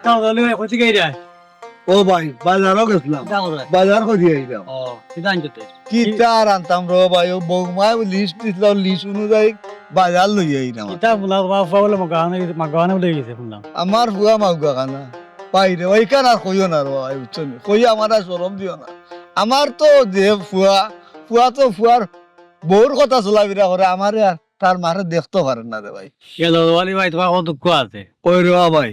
তাহলে কইতে গই যায় ও ভাই বাজারও গেছিলাম বাজার করি আইলাম ও কিটা আনতে কি তার আনতাম রো ভাই ও বৌমা লিস্ট দিছিল লিস্ট অনুযায়ী বাজার লই আইলাম কিটা বলা বাবা বলে মাগানে বলে গেছে শুনলাম আমার হুয়া মাউগা খানা বাইরে ওইখান আর কইও না রো ভাই বুঝছো নি কই আমার আর শরম দিও না আমার তো যে ফুয়া ফুয়া তো ফুয়ার বউর কথা চলাফেরা করে আমারে আর তার মারে দেখতে পারেন না রে ভাই গেল ওয়ালি ভাই তোমার কত দুঃখ আছে ওই রে ভাই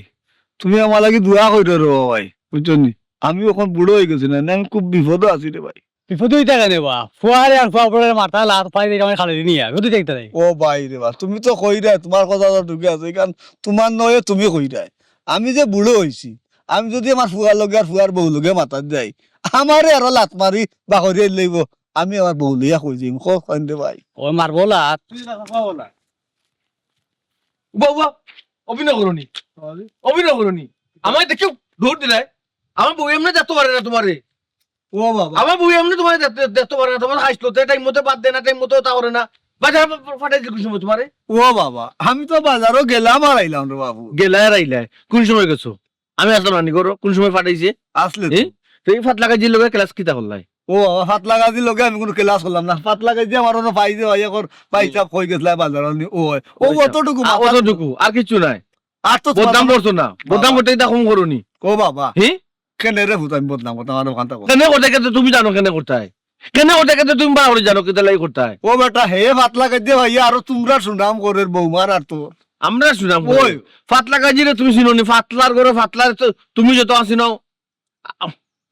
তুমি আমার লাগি দোয়া কইরো রে ভাই বুঝছো নি আমি এখন বুড়ো হয়ে গেছি না আমি খুব বিপদ আছি রে ভাই বিপদই টাকা নেবা ফুয়ারে আর ফুয়া পড়ে মাথা লাত পাই দিয়ে আমি খালি নিয়া গদি দেখতে নাই ও ভাই রে ভাই তুমি তো কই রে তোমার কথা তো ঢুকে আছে কারণ তোমার নয় তুমি কই রে আমি যে বুড়ো হইছি আমি যদি আমার ফুয়ার লগে আর ফুয়ার বউ লগে মাথা যাই আমারে আরো লাত মারি বাহরিয়ে লইব আমি আমার বউ লইয়া কই দিম কই রে ভাই ও মারবো লাত তুই কথা বলা বাবা অভিনয় করনি অভিনয় করনি আমায় দেখে দৌড় দিলাই আমার বউ এমনি দেখতে পারে না তোমারে ও বাবা আমার বউ এমনি তোমার দেখতে পারে না তোমার হাসলো টাইম মতো বাদ দেয় না টাইম মতো তা করে না বাজার ফাটাই দিল কোন সময় তোমারে ও বাবা আমি তো বাজারও গেলাম আর আইলাম রে বাবু গেলাই আর আইলাই কোন সময় গেছো আমি আসলাম রানি করো কোন সময় ফাটাইছে আসলে এই এই ফাট লাগাই যে লোকে ক্লাস কিতা করলাই ও বাবা হাত লাগা দি লগে আমি কোনো ক্লাস করলাম না হাত লাগাই দিয়ে আমার পাই যে ভাই এখন পাইসাব কই গেছলা বাজার ও কতটুকু অতটুকু আর কিছু নাই আর তো বদনাম করছো না বদনাম করতে এটা কম করনি ও বাবা হ্যাঁ কেনে রে ভূত আমি বদনাম করতাম আমার ওখান থেকে কেন করতে গেছে তুমি জানো কেন করতে হয় কেন করতে গেছে তুমি বাড়ি জানো কেতে লাই করতে হয় ও বেটা হে হাত লাগাই দিয়ে ভাই আর তোমরা সুনাম করে বৌমার আর তো আমরা শুনাম ওই। ফাতলা কাজিরে তুমি চিনোনি ফাতলার ঘরে ফাতলার তুমি যত আসিনো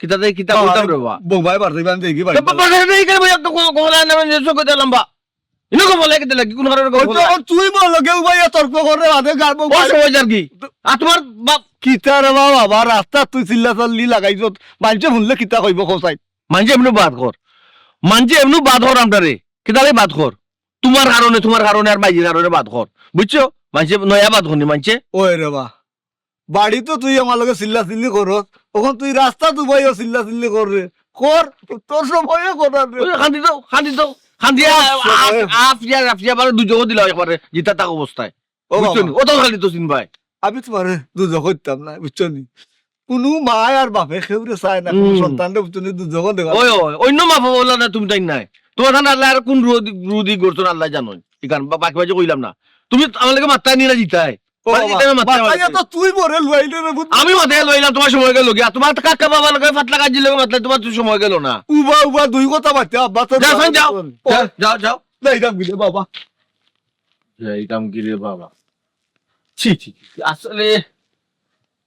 কিতা দেই কিতা কইতাম রে বাবা বৌমাই বাড়তে আমি দেখি ভাই বাবা নেই কেন ভাই একটা কোলা না মানে চোখ দে লম্বা ইনকো বলে কেতে লাগি কোন কারণে ওই তো তুই বল কেউ ভাই তর্ক করে আধে গার ও সময় আর কি আর তোমার বাপ কিতা রে বাবা রাস্তা তুই চিল্লা চাল্লি লাগাইছ মানুষে শুনলে কিতা কইব খোসাই মানছে এমনি বাদ কর মানছে এমনি বাদ কর আমটারে কিতা লাই বাদ কর তোমার কারণে আর মাইজির কারণে বাদ কর বুঝছো মানছে নয়া বাদ করনি মানছে ওই রে বা বাড়ি তো তুই আমার লগে চিল্লা চিল্লি করস তখন তুই রাস্তা তুই ভাইও চিল্লা চিল্লি কর রে কর তোর সময়ে করার রে খান্দি দাও খান্দিয়া আফিয়া বারে দুজো দিলা একবারে জিতা তাক অবস্থায় ও বুঝছো বাবা, ও তো খালি তো চিন ভাই আমি তোমার দুজক করতাম না বুঝছো নি কোনো মায় আর বাপে খেউরে চায় না কোনো সন্তানরে বুঝছো নি দুজক দেখা ওই অন্য মা বলা না তুমি তাই নাই তোমার ঠান্ডা আল্লাহ আর কোন রুদি করছো আল্লাহ জানো ইকান বাকি বাজে কইলাম না তুমি আমার লাগে মাত্রা নিয়ে জিতাই ও বাবা, তো তুই বরে লইলে রে বুঝ আমি মাথায় লইলাম তোমার সময় গেল গিয়া তোমার কাকা বাবা লাগে ফাতলা কাজি লাগে মাতলে তোমার তো সময় গেল না উবা উবা দুই কথা বাচ্চা আব্বা তো যাও যাও যাও যাও যাইতাম গিয়ে বাবা এইটাম কি রে বাবা ছি ছি আসলে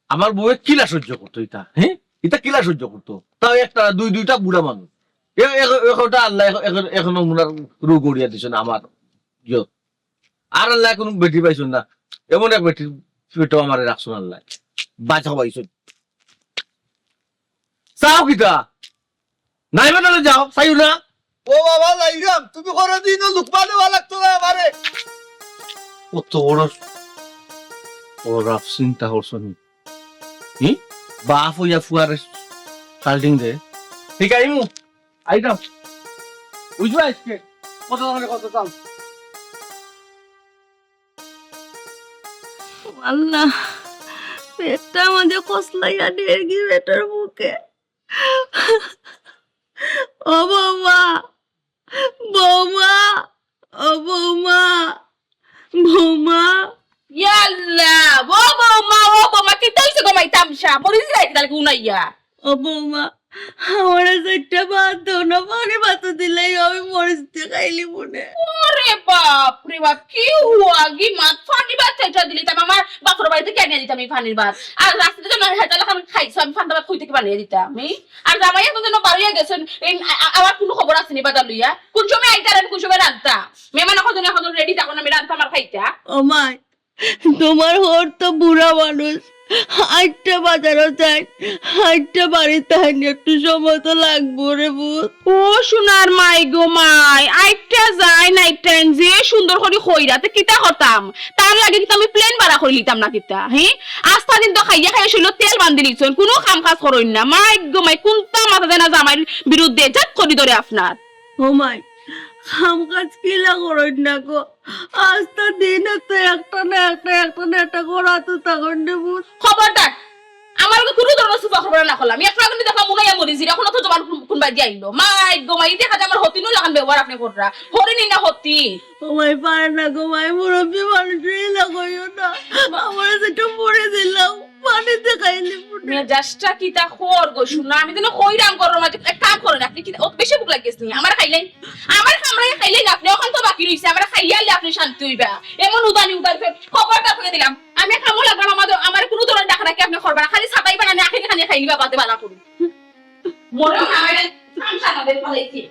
আমার বউয়ে কিলা সহ্য করতো এটা হ্যাঁ এটা কিলা সহ্য করতো তাও একটা দুইটা বুড়া মানুষ একটা আল্লাহ এখনো মুনার রু গড়িয়া দিছে না আমার ইয় আর আল্লাহ এখন বেটি পাইছো না এমন এক বেটি পেটো আমার রাখছো না আল্লাহ বাঁচা পাইছো চাও কিতা নাই মানে যাও চাইও না ও বাবা যাইরাম তুমি করে দিন লুকমা দেওয়া লাগতো না আমারে কত বড় ও রাফ চিন্তা করছো নি বাপ হইয়া ফুয়ারে সাল্টিং দে ঠিক আছে মু আইতাম বুঝবা আজকে কত দাম কত দাম আল্লাহ পেটটা আমাদের কসলাইয়া দিয়ে গিয়ে পেটের বুকে ও বৌমা বৌমা ও বৌমা বৌমা Yalla, wo mama kita isi ko may tamsha. Polisi lagi dal kuna ya. ও বৌমা আমার একটা ভাত দাও না পানি ভাত দিলে আমি মরিতে খাইলি মনে Ore bap, ki huwa gi mat fani bat cha dili ta mama bafro baite kenya dita mi fani bat. Ar raste to na heta la kan খাইছো আমি ফান্ডা ভাত কইতে কি বানিয়ে দিতা আমি আর জামাই এখন যেন বাড়িয়া গেছেন আমার কোনো খবর আসেনি বাজার লইয়া কোন সময় আইতারেন কোন সময় রান্তা মেহমান এখন রেডি থাকুন আমি রান্তা আমার খাইতা ও মাই তোমার হোর তো বুড়া মানুষ আটটা বাজারও যাই আটটা বাড়িতে আইনি একটু সময় তো লাগবো রে বুত ও সোনার মাই গো মাই আইটা যাই নাইটা যে সুন্দর করে কইরাতে কিতা হতাম তার লাগে কি আমি প্লেন ভাড়া করে লিতাম না কিতা হ্যাঁ আস্থা দিন তো খাইয়া খাইয়া ছিল তেল বান্ধি দিছন কোনো কাম কাজ করইন না মাই গো মাই কোনটা মাথা দেনা জামাইর বিরুদ্ধে জাত করি ধরে আপনার ও মাই কাম কাজ কিলা করেন না গো আস্থা দিন তো একটা না একটা করা তো তখন রে বুত খবরদার কোনো ধরনের সুপা খবর না করলাম একটু আগে দেখলাম মনে হয় মরিছি এখন তো জবান কোনবাই দিয়ে আইলো মাই গো মাই দেখা যায় আমার হতিনও লাগান ব্যবহার আপনি কররা হরিনি না হতি তোমায় পারে না গো মাই মুরব্বী মানুষই লাগাইও না আমার সেটা পড়ে দিলাম পানিতে খাইলে মেজাজটা কি তা খোর গো শুনা আমি যেন কইরাম করো মাঝে এক কাম করেন আপনি কি ও বেশি ভুক লাগিস নি আমার খাইলেন আমার খামরাই খাইলেন আপনি এখন তো বাকি রইছে আমরা খাইয়ালে আপনি শান্তি হইবা এমন উদানি খবরটা করে দিলাম আমি খামো লাগলাম আমার কোনো ধরনের ডাকা রাখি আপনি করবা খালি ছাতাই বানানে আখেনি খানি খাইলিবা বাদে বালা করুন মনে আমার সামসা নদের ফলাইছি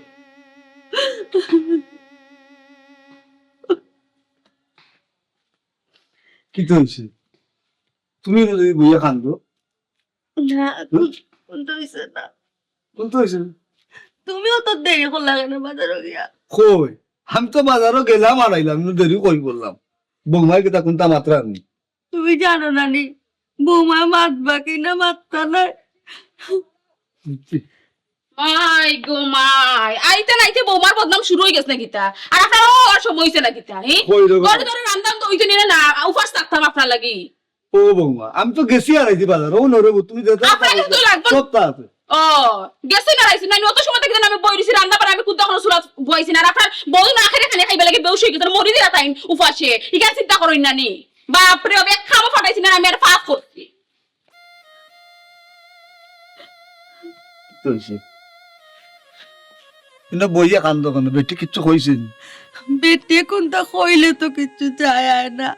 কি তো হয়েছে তুমি যদি বইয়া কান্দো না কোনটা হইছে না কোন তো হয়েছে তুমিও তো দেরি করলা কেন বাজারে গিয়া কই আমি তো বাজারও গেলাম আর আইলাম দেরি কই বললাম বৌমাই কেটা কোনটা মাত্রা আমি তুমি জানো না নি বৌমা মাতবা কিনা মাততা নাই মাই গো মাই আইতে নাইতে বৌমার বদনাম শুরু হয়ে গেছে না গীতা আর আপনার আর সময় হইছে না গীতা কই রে ঘরে ধরে রান্দাম তো হইতে নিলে না উপাস থাকতাম আপনার লাগি ও বৌমা আমি তো গেছি আর আইছি বাজার ও নরে তুমি যেতে আপনার কিন্তু লাগবে সপ্তা আছে ও গেছে না রাইছি না অত সময় থেকে আমি বইরিছি রান্না করে আমি কুদ্দা কোনো সুরাত বইছি না আর আপনার বউ না খাইলে খানে খাইবে লাগে বেউস হয়ে গেছে মরি দিলা তাই উপাসে ইগান চিন্তা করই না নি বাপরে ওবে খামো ফাটাইছি না আমি আর পাপ করছি তো হইছে না বইয়া কান্দো কেন বেটি কিচ্ছু কইছেন বেটে কোনটা কইলে তো কিচ্ছু যায় আয় না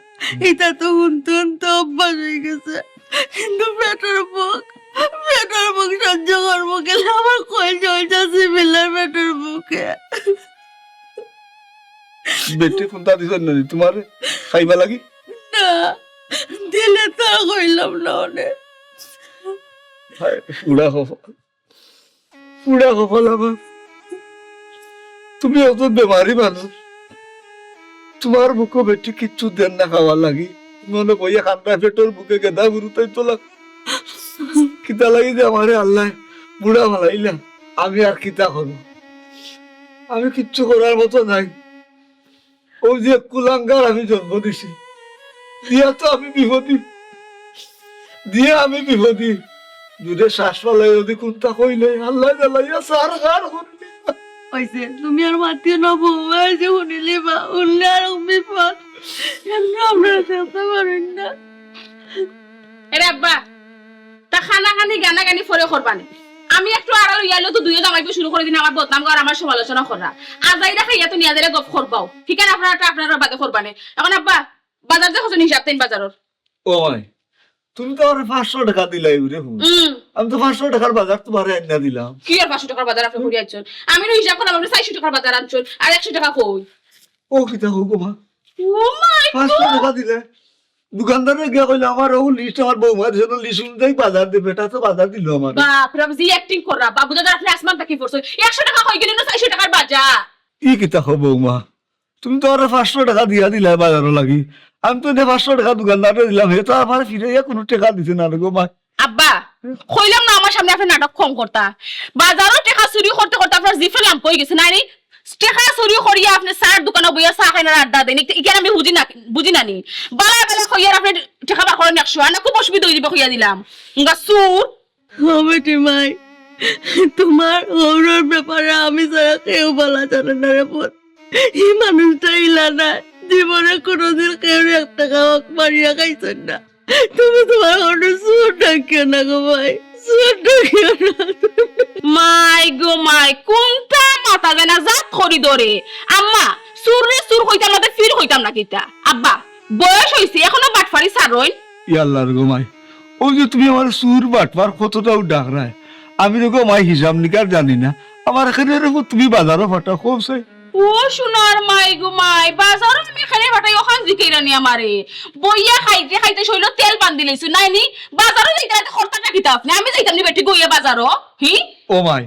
এটা তো হুন তো অভ্যাস হয়ে গেছে কিন্তু পেটের বুক সহ্য করবো গেলে আমার কই চলছে সিভিলের পেটের বুকে বেটি কোনটা দিছেন না তোমার খাইবা লাগি না দিলে তো আর কইলাম না অনেক উড়া কপাল আমার তুমি অত বেমারি মানুষ তোমার বুকে বেটি কিচ্ছু দেন না খাওয়ার লাগি মনে বইয়া কান্দা পেটোর বুকে গেদা গুরুতাই তোলা কিতা লাগি যে আমারে আল্লাহ বুড়া ভালাইলা আমি আর কিতা করবো আমি কিচ্ছু করার মতো নাই ও যে কুলাঙ্গার আমি জন্ম দিছি দিয়া তো আমি বিপদী যদি শ্বাস পালাই যদি কোনটা কইলে আল্লাহ জ্বালাইয়া সার খার করলি হয়েছে তুমি আর মাতিও না বৌমা যে শুনিলি বা উনলে আর বিপদ আপনারা চেষ্টা করেন না এরে আব্বা তা খানা খানি গানা গানি ফরে করবানি আমি একটু আড়াল ইয়ালো তো দুইও জামাইকে শুরু করে দিন আমার বদনাম করা আমার সমালোচনা করা আজাইরা খাইয়া তো নিয়া দিলে গপ করবাও ঠিক আছে আপনারা বাদে করবানে এখন আব্বা বাজার দেখো হিসাব তাই বাজারের ওই তুমি তো আমার 500 টাকা দিলাই রে আমি তো 500 টাকার বাজার তোমারে আইনা দিলাম কি আর 500 টাকার বাজার আপনি ঘুরে আইছেন আমি না হিসাব করলাম আপনি 400 টাকার বাজার আনছেন আর 100 টাকা কই ও কিতা হোক মা ও মাই 500 টাকা দিলে দোকানদারে গিয়া কইলে আমার ও লিস্ট আমার বৌমার জন্য লিস্ট অনুযায়ী বাজার দেবে এটা তো বাজার দিল আমার বাপ রে জি অ্যাক্টিং করা বাবু দাদা আপনি আসমান কি করছেন 100 টাকা কই গেলেন না 400 টাকার বাজার ই কিতা হো বৌমা তুমি তো আর 500 টাকা দিয়া দিলা বাজারও লাগি আমি তো 500 টাকা দোকানদারে দিলাম হে তো আমার ফিরে কোনো টাকা দিতে না গো মা আব্বা কইলাম না আমার সামনে আপনি নাটক কম করতা বাজারও টাকা চুরি করতে করতে আপনার জিফে লাম্প হয়ে গেছে না নি টাকা চুরি করিয়া আপনি চার দোকানে বইয়া চা খাই না আড্ডা দেন ইকেন আমি বুঝি না নি বালা বালা কইয়া আপনি টাকা বার করেন 100 না খুব অসুবিধা হয়ে যাবে কইয়া দিলাম সুর বেটি মাই তোমার ওর ব্যাপারে আমি ছাড়া কেউ বলা জানে না রে বোন এই মানুষটা ইলা না জীবনে কোনোদিন কেউ 1 টাকা মারিয়া খাইছেন না তুমি তোমার ওটা সুর ডাকিও না গো ভাই সুর ডাকিও না মাই গো মাই কোনটা মাথা জানা জাত খড়ি ধরে আম্মা সুর কইতাম না ফির কইতাম না কিতা আব্বা বয়স হইছে এখনো বাটফারি সারইন ইয়াল্লার গো মাই ও যে তুমি আমার সুর বাটবার কতটাও ডাক রায় আমি তো গো মাই হিসাব নিকার জানি না আমার এখানে তুমি বাজারও ফাটা খুব চাই ও সোনার মাই গো মাই বাজারও আমি এখানে ফাটাই ওখান জিকেরানি আমারে বইয়া খাইতে খাইতে শৈল তেল বান্ধি লইছু নাইনি বাজারও যাইতে খরচাটা কিতা আপনি আমি যাইতাম নি বেটি গইয়া বাজারও ও মাই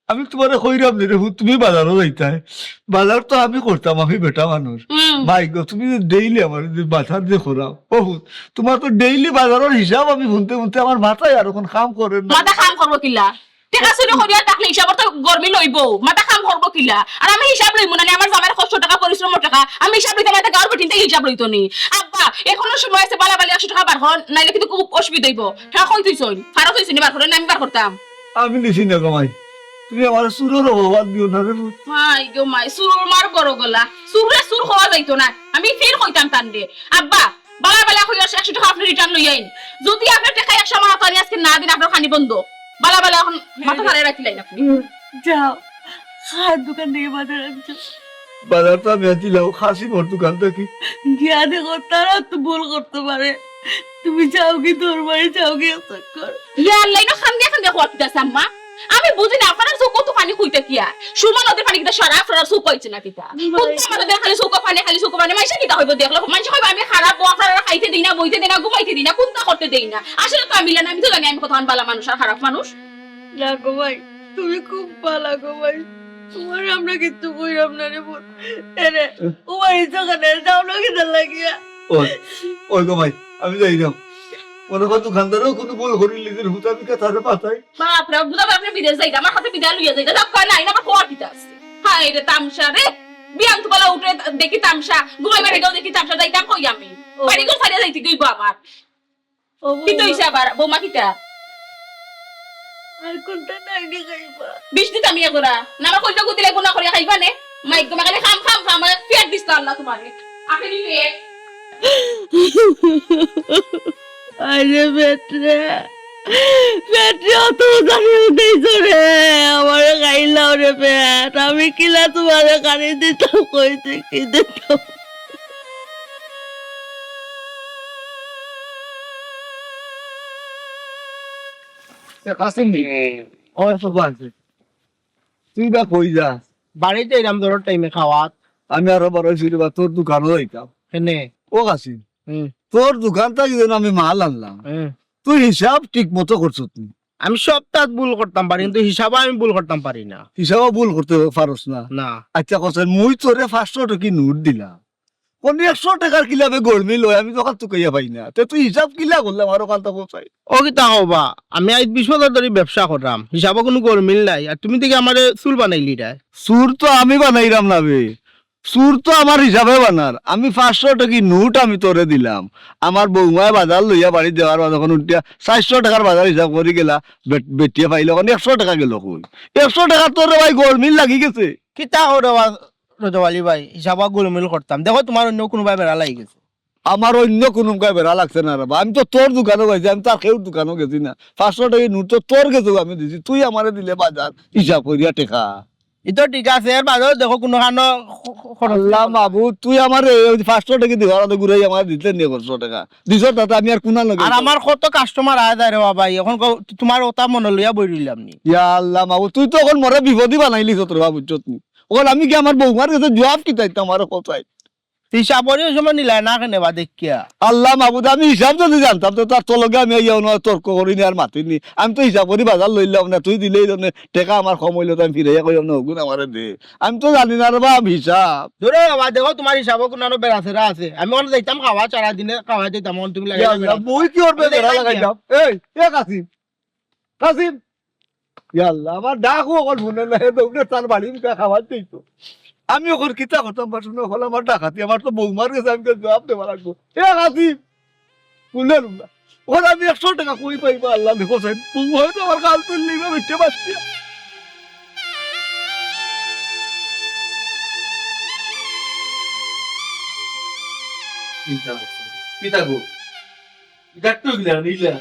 আমি তোমারে কইরাম রে তুমি বাজারও যাইতাই বাজার তো আমি করতাম আমি বেটা মানুষ মাই গো তুমি ডেইলি আমার বাজার যে করাও ও তোমার তো ডেইলি বাজারের হিসাব আমি শুনতে আমার মাথায় আর কোন কাম করে না মাথা কাম করবো কিলা টেকা চুরি করিয়া থাকলে হিসাবর তো গরমি লইব মাথা কাম করবো কিলা আর আমি হিসাব লইব না আমার জামার কষ্ট টাকা পরিশ্রমের টাকা আমি হিসাব লইতে মাথা গাঁর বেটিন থেকে হিসাব লইতো নি আব্বা এখনো সময় আছে বালা বালি 100 টাকা বার হন নাইলে কিন্তু খুব অসুবিধা হইব টাকা কই তুইছই ফারাত হইছিস নি বার করে না আমি বার করতাম আমি নিছি না কমাই তুমি আমার সুরের অভাব দিও না রে মাই গো মাই সুর মার বড় গলা সুরে সুর হওয়া যাইতো না আমি ফের কইতাম তান দে আব্বা বালা বালা কই 100 টাকা আপনি রিটার্ন লই আইন যদি আপনি টাকা 100 মাথা নিয়ে আজকে না দিন আপনার খানি বন্ধ বালা বালা এখন মাথা ধরে রাখিলাই আপনি যাও খাওয়ার দোকান থেকে বাজার আনছো বাজারটা বেঁচিলাম খাসি মোর দোকান থেকে গিয়া দেখো তারা তো ভুল করতে পারে তুমি যাও কি তোর বাড়ি যাও কি চক্কর ইয়া আল্লাহ না খান দিয়ে কোয়া কিতাছে আম্মা আমি বুঝি না আপনারা চোখ কত পানি কইতে কিয়া সুমা নদীর পানি কিতা সারা আপনারা চোখ কইছে না কিতা কোন আমাদের খালি চোখ পানি মাইসা কিতা হইব দেখলো মাইসা হইব আমি খারাপ আপনারা খাইতে দেই না বইতে দেই না ঘুমাইতে দেই না কোনটা করতে দেই না আসলে তো আমি না আমি তো জানি আমি কতক্ষণ বালা মানুষ আর খারাপ মানুষ না গো ভাই তুমি খুব ভালো গো ভাই তোমার আমরা কিন্তু কইরাম না রে বোন এরে ও ভাই দোকানে যাও না কি লাগিয়া ওই ওই গো ভাই আমি যাই না মনে কর দোকানদারও কোনো ভুল করিল নিজের হুতাবিকা তারে পাতাই বাপ রে বুঝা আপনি বিদেশ যাইতা আমার হাতে বিদায় লইয়া যাইতা সব কয় নাই না আমার কোয়া কিতা আছে হাই রে তামসা রে বিয়ান তো বলা উঠে দেখি তামসা ঘুমাইবার গেও দেখি তামসা যাইতাম কই আমি বাড়ি ঘর ছাড়িয়া যাইতে গইব আমার ও কি তো হিসাব আর বৌমা কিতা আর কোনটা নাই নি খাইবা বিশ দিত আমি এগোরা না আমার কইটা গুতিলে গুনা করিয়া খাইবা নে মাইক গো মাগালে খাম পেট দিছ আল্লাহ তোমারে আপনি পেট আরে বেটরে বেটরে অত জানি উঠেইছো রে আমার খাইলাও রে পেট আমি কিলা তোমার কানে দিতাম কইতে কি দিতাম কাসিম ও সব আছে তুই বা কই যা বাড়িতে এরম ধরো টাইমে খাওয়াত আমি আরো বড় ছিল বা তোর দোকানও যাইতাম এনে ও কাসিম তোর দোকানটা কি যেন আমি মাল আনলাম তুই হিসাব ঠিক মতো করছো তুই আমি সপ্তাহ ভুল করতাম পারি কিন্তু হিসাবে আমি ভুল করতাম পারি না হিসাবও ভুল করতে পারস না না আচ্ছা কথা মুই তোরে 500 টাকা নোট দিলাম কোন 100 টাকার কিলাবে গড়মি লই আমি তখন তুকাইয়া পাই না তে তুই হিসাব কিলা করলাম আরো কান্তা পৌঁছাই ও কি তা হবা আমি আজ 20 বছর ধরে ব্যবসা করলাম হিসাবে কোনো গোলমিল নাই আর তুমি থেকে আমারে চুল বানাইলি রে সুর তো আমি বানাইলাম না বে সুর তো আমার হিসাবে বানার আমি 500 টাকা নোট আমি তোরে দিলাম আমার বৌমায় বাজার লইয়া বাড়ি দেওয়ার বাজার কোন উঠিয়া 400 টাকার বাজার হিসাব করে গেলা বেটিয়া পাইলে কোন 100 টাকা গেল কই 100 টাকা তোর ভাই গোলমিল লাগি গেছে কি তা হরে রজওয়ালি ভাই হিসাবে গোলমিল করতাম দেখো তোমার অন্য কোনো ভাই বেড়া লাগি গেছে আমার অন্য কোনো গায়ে বেড়া লাগছে না রে আমি তো তোর দোকানে গেছি আমি তার কেউ দোকানও গেছি না 500 টাকা নোট তো তোর গেছে আমি দিছি তুই আমারে দিলে বাজার হিসাব করিয়া টেকা এটা ঠিক আছে এর বাদেও দেখো কোনো খানো আল্লাহ মাহবুব তুই আমার 500 টাকা দিবার আগে ঘুরাই আমার দিতে নিয়ে 100 টাকা 200 টাকা আমি আর কোনা লাগে আর আমার কত কাস্টমার আয় যায় রে বাবা এখন তোমার ওটা মনে লইয়া বই রইলাম নি ইয়া আল্লাহ মাহবুব তুই তো এখন মরে বিপদই বানাইলি তোর বাবু চতনি ওখান আমি কি আমার বৌমার কাছে জবাব কি চাইতাম আমার কথাই হিসাবরে ওই সময় নিলাই না কেনে বা দেখিয়া আল্লাহ মাহবুব আমি হিসাব যদি জানতাম তো তার তলকে আমি তর্ক করিনি আর মাতিনি আমি তো হিসাব করি বাজার লইলাম না তুই দিলেই টেকা আমার কম হইলো তো আমি ফিরাইয়া কইলাম না ওগুন আমার দে আমি তো জানি না রে বাপ হিসাব ধরো বাবা দেখো তোমার হিসাবে কোনো বেড়া ফেরা আছে আমি ওখানে যাইতাম খাওয়া চারা দিনে খাওয়া দিতাম তুমি লাগে মই কি করবে বেড়া লাগাই যাও এই কাসিম কাসিম ইয়া আল্লাহ আমার ডাকও এখন মনে নাই দৌড়ে তার বাড়ি খাবার দিতো আমি ওখানে কিতা করতাম পারছো না হল আমার ডাকাতি আমার তো বৌমার কাছে আমি জবাব দেওয়া লাগবো কাসিম শুনলেন না ওখানে আমি 100 টাকা কই পাইবা আল্লাহ দেখো হয়তো আমার কাল তুললি বা মিটতে পারছি পিতা গো গাট্টু গিলা নিলা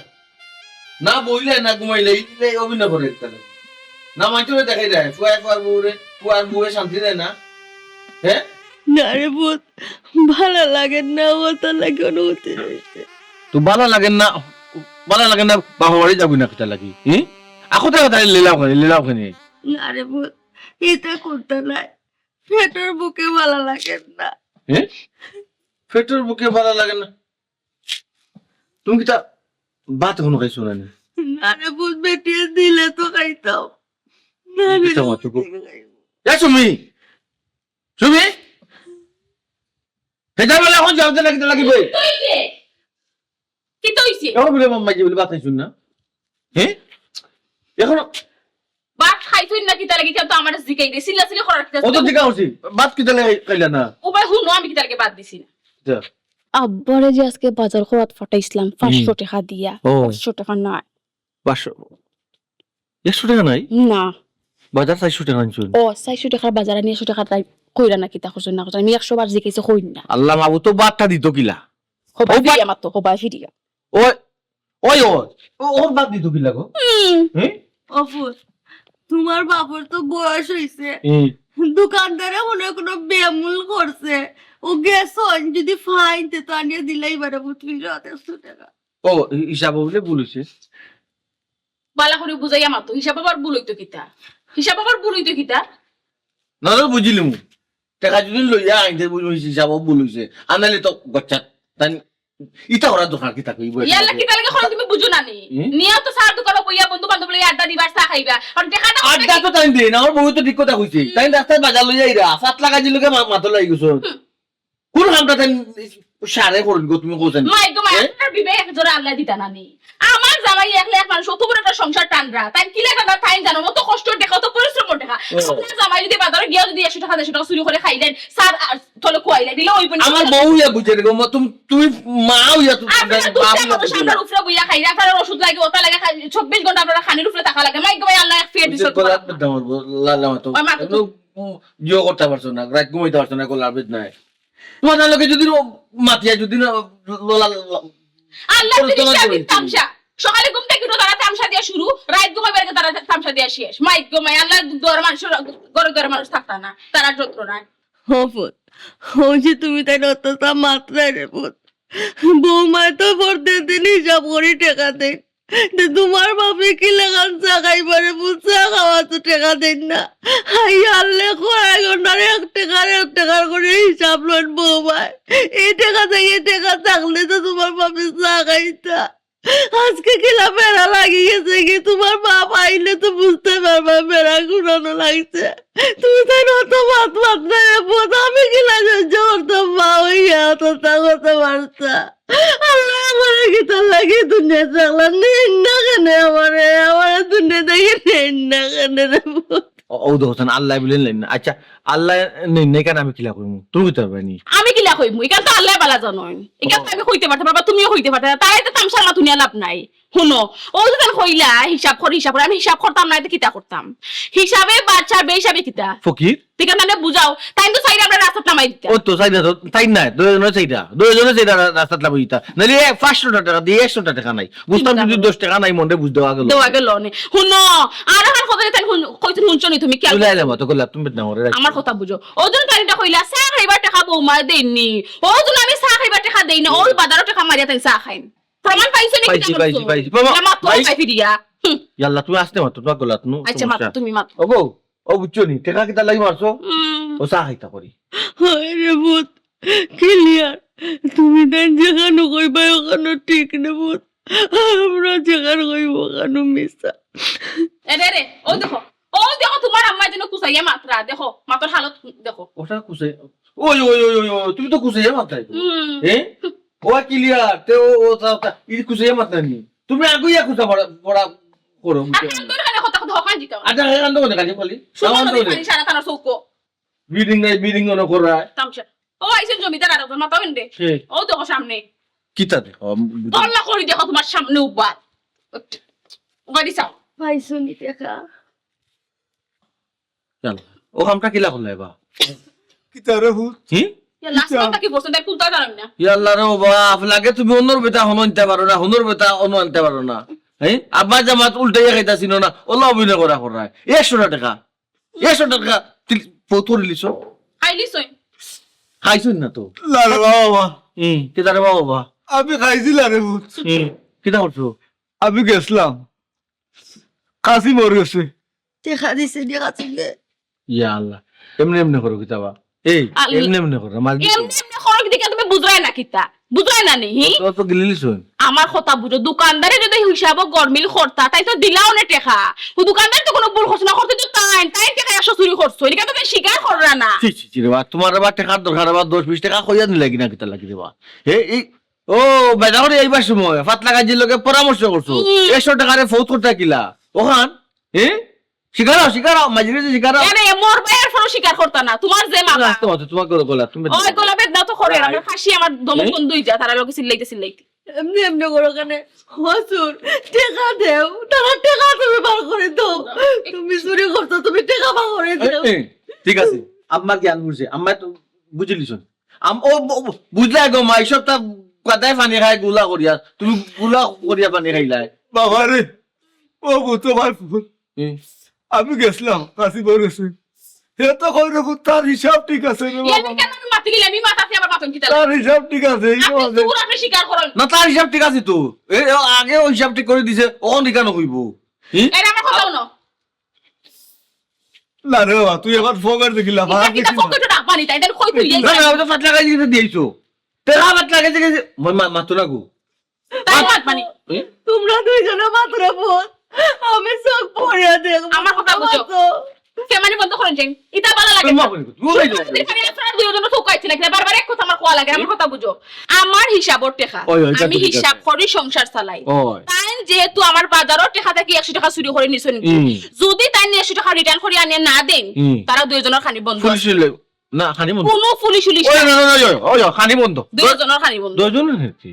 না বইলে না ঘুমাইলে ইলে অভিনয় করে তাহলে না মাইতো দেখাই দেয় ফুয়ার বউরে শান্তি দেয় না হ্যাঁ না রে বোন ভালো লাগে না ওটা লাগে অনুভূতি রয়েছে তো ভালো লাগে না বাবা বাড়ি যাবি না কিতা লাগি আকতে কথা লীলাও খানি না রে বোন এটা করতে নাই পেটের বুকে ভালো লাগে না পেটের বুকে ভালো লাগে না তুমি কিতা বাত কোনো খাইছো না না রে বোন বেটিয়ে দিলে তো খাইতাম না রে কিতা মাতো গো সুমি হেজার বেলা এখন যাওতে লাগিবে কি তো হইছে এখন বলে মাম্মা যে বলে বাতাই শুন না হ্যাঁ এখন বাট খাইছুই না কিতা লাগি কিন্তু আমার জিকাই দে সিলা করার কিতা ও তো ঠিক আছে বাদ কি তাহলে খাইলা না উপায় হুনো আমি কিতা লাগে বাদ দিছি না যা। আব্বারে যে আজকে বাজার খরচ ফাটাইছিলাম 500 টাকা দিয়া ও 500 টাকা না 100 টাকা নাই না বাজার 400 টাকা আনছুন ও 400 টাকার বাজার নিয়ে 100 টাকা তাই কইরা না কিতা করছ না করছ আমি 100 বার জিকাইছে কই না আল্লাহ মাবু তো বাদটা দিত কিলা হবা ও বাদ- ফিরিয়া মাত্র হবা ফিরিয়া ওই ওই ওর বাদ দিত কিলা গো হ্যাঁ অফুর তোমার বাবার তো বয়স হইছে দোকানদারে মনে হয় কোনো বেমূল করছে ও গেছ যদি ফাইন তো আনিয়ে দিলাই বারে বুঝবি 100 টাকা ও হিসাব বলে বলেছে বালা করে বুঝাইয়া মাত্র হিসাব আবার বুলইতো কিতা হিসাব আবার বুলইতো কিতা না না বুঝিলিম টাকা যদি লইয়া আইতে বুঝিস হিসাব বলেছে আনালে তো গচ্চা তাই ইটা ওরা দোকান কি থাকবে ইয়াল্লা কিতা লাগে হলো তুমি বুঝো না নি নিয়া তো সার দোকানে বইয়া বন্ধু বান্ধব লইয়া আড্ডা দিবার চা খাইবা আর টাকাটা আড্ডা তো টাইম দেই না আমার বউ তো ঠিক কথা কইছে তাই রাস্তায় বাজার লইয়া আইরা 7 লাখ আজি লোকে মাথা লাগি গেছো কোন হামটা তাই সারে করুন গো তুমি কোছেন মাই গো মাই আপনার বিবেক জোরে আল্লাহ দিতা না নি আমার জামাই একলা এক মানুষ অত বড় একটা সংসার টানরা তাই কি লাগা না তাই জানো অত কষ্ট দেখা তো পরিশ্রম দেখা আপনার জামাই যদি বাজারে গিয়া যদি 100 টাকা 100 টাকা চুরি করে খাইলেন স্যার তলে কোয়াইলা দিলে ওই বনি আমার বউ ইয়া বুঝে রে গো তুমি মা ইয়া তুমি আপনার সামনের উপরে বইয়া খাইরা আপনার ওষুধ লাগে ওটা লাগে 24 ঘন্টা আপনার খানির উপরে টাকা লাগে মাই গো ভাই আল্লাহ এক ফের দিছে লালা তো জিও করতে পারছো না রাত ঘুমাইতে পারছো না কোলার বেদ নাই তোমার লোকে যদি মাতিয়া যদি না আল্লাহ যদি তামসা সকালে ঘুম থেকে উঠে তারা তামসা দিয়ে শুরু রাত ঘুমাইবার আগে তারা তামসা দিয়ে শেষ মাই গো মাই আল্লাহ দর মানুষ গরে মানুষ থাকতা না তারা যত্র না অফুর ও যে তুমি তাই অতটা মাত্রায় রে পুত বৌমায় তো প্রত্যেকদিন হিসাব করি টাকা দেন তোমার বাপে কি লাগান চা খাইবারে চা খাওয়া তো টাকা দেন না হাই আল্লে কড়াই ঘন্টার 1 টাকার করে হিসাব লন বৌমায় এই টাকা থেকে টাকা থাকলে তো তোমার বাপে চা খাইতা আজকে কিলা বেড়া লাগিয়ে গেছে কি তোমার বাপ আইলে তো বুঝতে পারবা বেড়া ঘুরানো লাগছে তুমি তাই অত মাত না বোধ আমি কিলা সহ্য করতাম মা হইয়া অতটা করতে পারতা আল্লাহ আমার গীতা লাগে দুনিয়া চাকলা নেন না কেন আমার দুনিয়া দেখে নেন না কেন রে ও দেখছেন আল্লাহ বলেন না আচ্ছা আল্লাহ নেই কেন আমি কিলা করবো তুমি কইতে পারবে নি আমি কিলা কইমু ইকান তো আল্লাহ বালা জানোই ইকান তো আমি কইতে পারতে পারবা তুমিও কইতে পারতে তারাই তো তামসা না দুনিয়া লাভ নাই শুনো ও যদি কইলা হিসাব করে আমি হিসাব করতাম না তো কিতা করতাম হিসাবে বাচ্চার বেহিসাবে কিতা ফকির ঠিক আছে মানে বুঝাও তাই তো সাইড আমরা রাস্তা নামাই দিতা ও তো সাইডা তো তাই নাই দুজনের সেইটা রাস্তা লাভ হইতা নালে 500 টাকা দিয়ে 100 টাকা নাই বুঝতাম যদি 10 টাকা নাই মনে বুঝ দেওয়া গেল দেওয়া গেল নে শুনো আর আমার কথা তাই কইতে শুনছো নি তুমি কি তুই লাইলা তো কইলা তুমি না ওরে আমার কথা বুঝো ওজন তাইটা কইলা চা খাইবার টাকা বৌমা দেইনি ওজন আমি চা খাইবার টাকা দেই না ওই বাজারও টাকা মারিয়া তাই চা খাইন প্রমাণ পাইছো নি পাইছি ফিরিয়া ইয়াল্লা তুমি আসতে মাত্র তো গলা তুমি আচ্ছা মাত্র তুমি মাত্র ও বউ ও বুঝছো নি টাকা কিটা লাগি মারছো ও চা খাইতা করি হয় রে ভূত ক্লিয়ার তুমি তাই যেখানে কইবা ওখানে ঠিক নে ভূত আমরা যেখানে কইব ওখানে মিশা রে ও দেখো তোমার আম্মা যেন কুসাইয়া মাত্রা দেখো মাত্র হালত দেখো ওটা কুসে ওই তুমি তো কুসে মাত্রাই হ্যাঁ ও ক্লিয়ার তে ও ই কুসে মাত্রা নি তুমি আগুইয়া কুসা পড়া করো তোর কানে কথা হকান জিকা আচ্ছা কান তো কানে বলি শুনো না পানি সারা কানা সৌকো বিডিং না করা তামসা ও আইছেন জমিদার আর মাথা বেন্ডে ও দেখো সামনে কিতা দে দল্লা করি দেখো তোমার সামনে উবার গাড়ি চাও পাইছো নি টাকা চল ও আমটা কিলা করলে বা কিতারে হুত কি লাস্ট কথা কি বলছেন তাই কুলতা জানাম না ইয়াল্লা রে বাপ লাগে তুমি অন্যর বেটা হন আনতে পারো না হনর বেটা অন্য আনতে পারো না হ্যাঁ আব্বা জামাত উল্টাইয়া খাইতাছিল না ওলা অভিনয় করা 100 টাকা পতর লিছো খাইলি সই খাইছুন না তো লারে বাবা কিতারে বাবা আমি খাইছিলাম রে হুত কিতা করছো আমি গেছিলাম কাশি মর গেছে টাকা দিছে নি কাছে ইয়া আল্লাহ এমনি করো কিতাবা এই এমনি করো মার এমনি খরক দিকে তুমি বুঝরাই না কিতা বুঝরাই না নি তো গিলিলিছুন আমার কথা বুঝো দোকানদারে যদি হিসাব গরমিল করতা তাই তো দিলাও না টাকা ও দোকানদার তো কোনো ভুল ঘোষণা করতে তো তাই টাকা 100 চুরি করছো এটা তো স্বীকার কররা না ছি রে বা তোমার বা টাকার দরকার বা 10-20 টাকা কইয়া নিলে কিনা কিতা লাগি দেবা এই ও বেজারে এইবার সময় ফাতলা গাজির লগে পরামর্শ করছো 100 টাকারে ফৌত করতে কিলা ওখান শিকারাও মাঝিরে শিকারাও এনে মোর ভাইয়ের ফলো স্বীকার করতা না তোমার যে মাথা তোমার গলা তুমি ওই গোলাপের দাও তো করে আমার খাসি আমার দমক বন্ধুই যা তারা লোকে চিল্লাইতে এমনি এমনি করো কেনে হসুর টেকা দেও তারা টেকা তুমি বার করে দাও তুমি চুরি করছো তুমি টেকা বার করে দাও ঠিক আছে আম্মা জ্ঞান বুঝছে আম্মা তো বুঝলিস ও বুঝলা গো মা এইসব তা কাদায় পানি খাই গুলা করিয়া তুমি গুলা করিয়া পানি খাইলাই বাবা রে ও তোমার ফুল আমি গেছিলাম কাশি বলেছি হে তো কই রে ফুল, তার হিসাব ঠিক আছে রে এমনি বাবা, কেন আমি মাতি গেলে আমি মাথাতে আবার মাতন কি তার হিসাব ঠিক আছে এই আপনি কথা। চুর আপনি স্বীকার করেন না তার হিসাব ঠিক আছে তো আগে ওই হিসাব ঠিক করে দিছে ও নিকানো হইব এটা আমার কথা না না রে বাবা তুই এবার ফোকার দেখিলা এটা ভাগ কি দেখি না। পকেটে রাখবা নি তাই কই তুই না না ওটা পাতলা গাজি দিয়েছো তেরা পাতলা গাজি মই মাতো না গো তাই মাত মানি তোমরা দুইজনে মাত্রা বোন আমি সব পড়িয়া দেখবো আমার কথা বুঝো। ফেমানি বন্ধ করেন যাই এটা ভালো লাগে তুমি আপনি তুই এখানে আপনারা দুইজন ঠকাইছি নাকি বারবার এক কথা আমার কোয়া লাগে আমার কথা বুঝো আমার হিসাবর টেকা ওই, ওইটা আমি তো ঠিক হিসাব আছে। করি সংসার চালাই ওই তাই যেহেতু আমার বাজারও টেকা থেকে 100 টাকা চুরি করে নিছো নাকি যদি তাই 100 টাকা রিটার্ন করে আনিয়ে না দেন তারা দুইজনের খানি বন্ধ পুলিশ না খানি বন্ধ কোনো পুলিশ উলিশ ওই না না ওই খানি বন্ধ দুইজনের খানি বন্ধ দুজন নাকি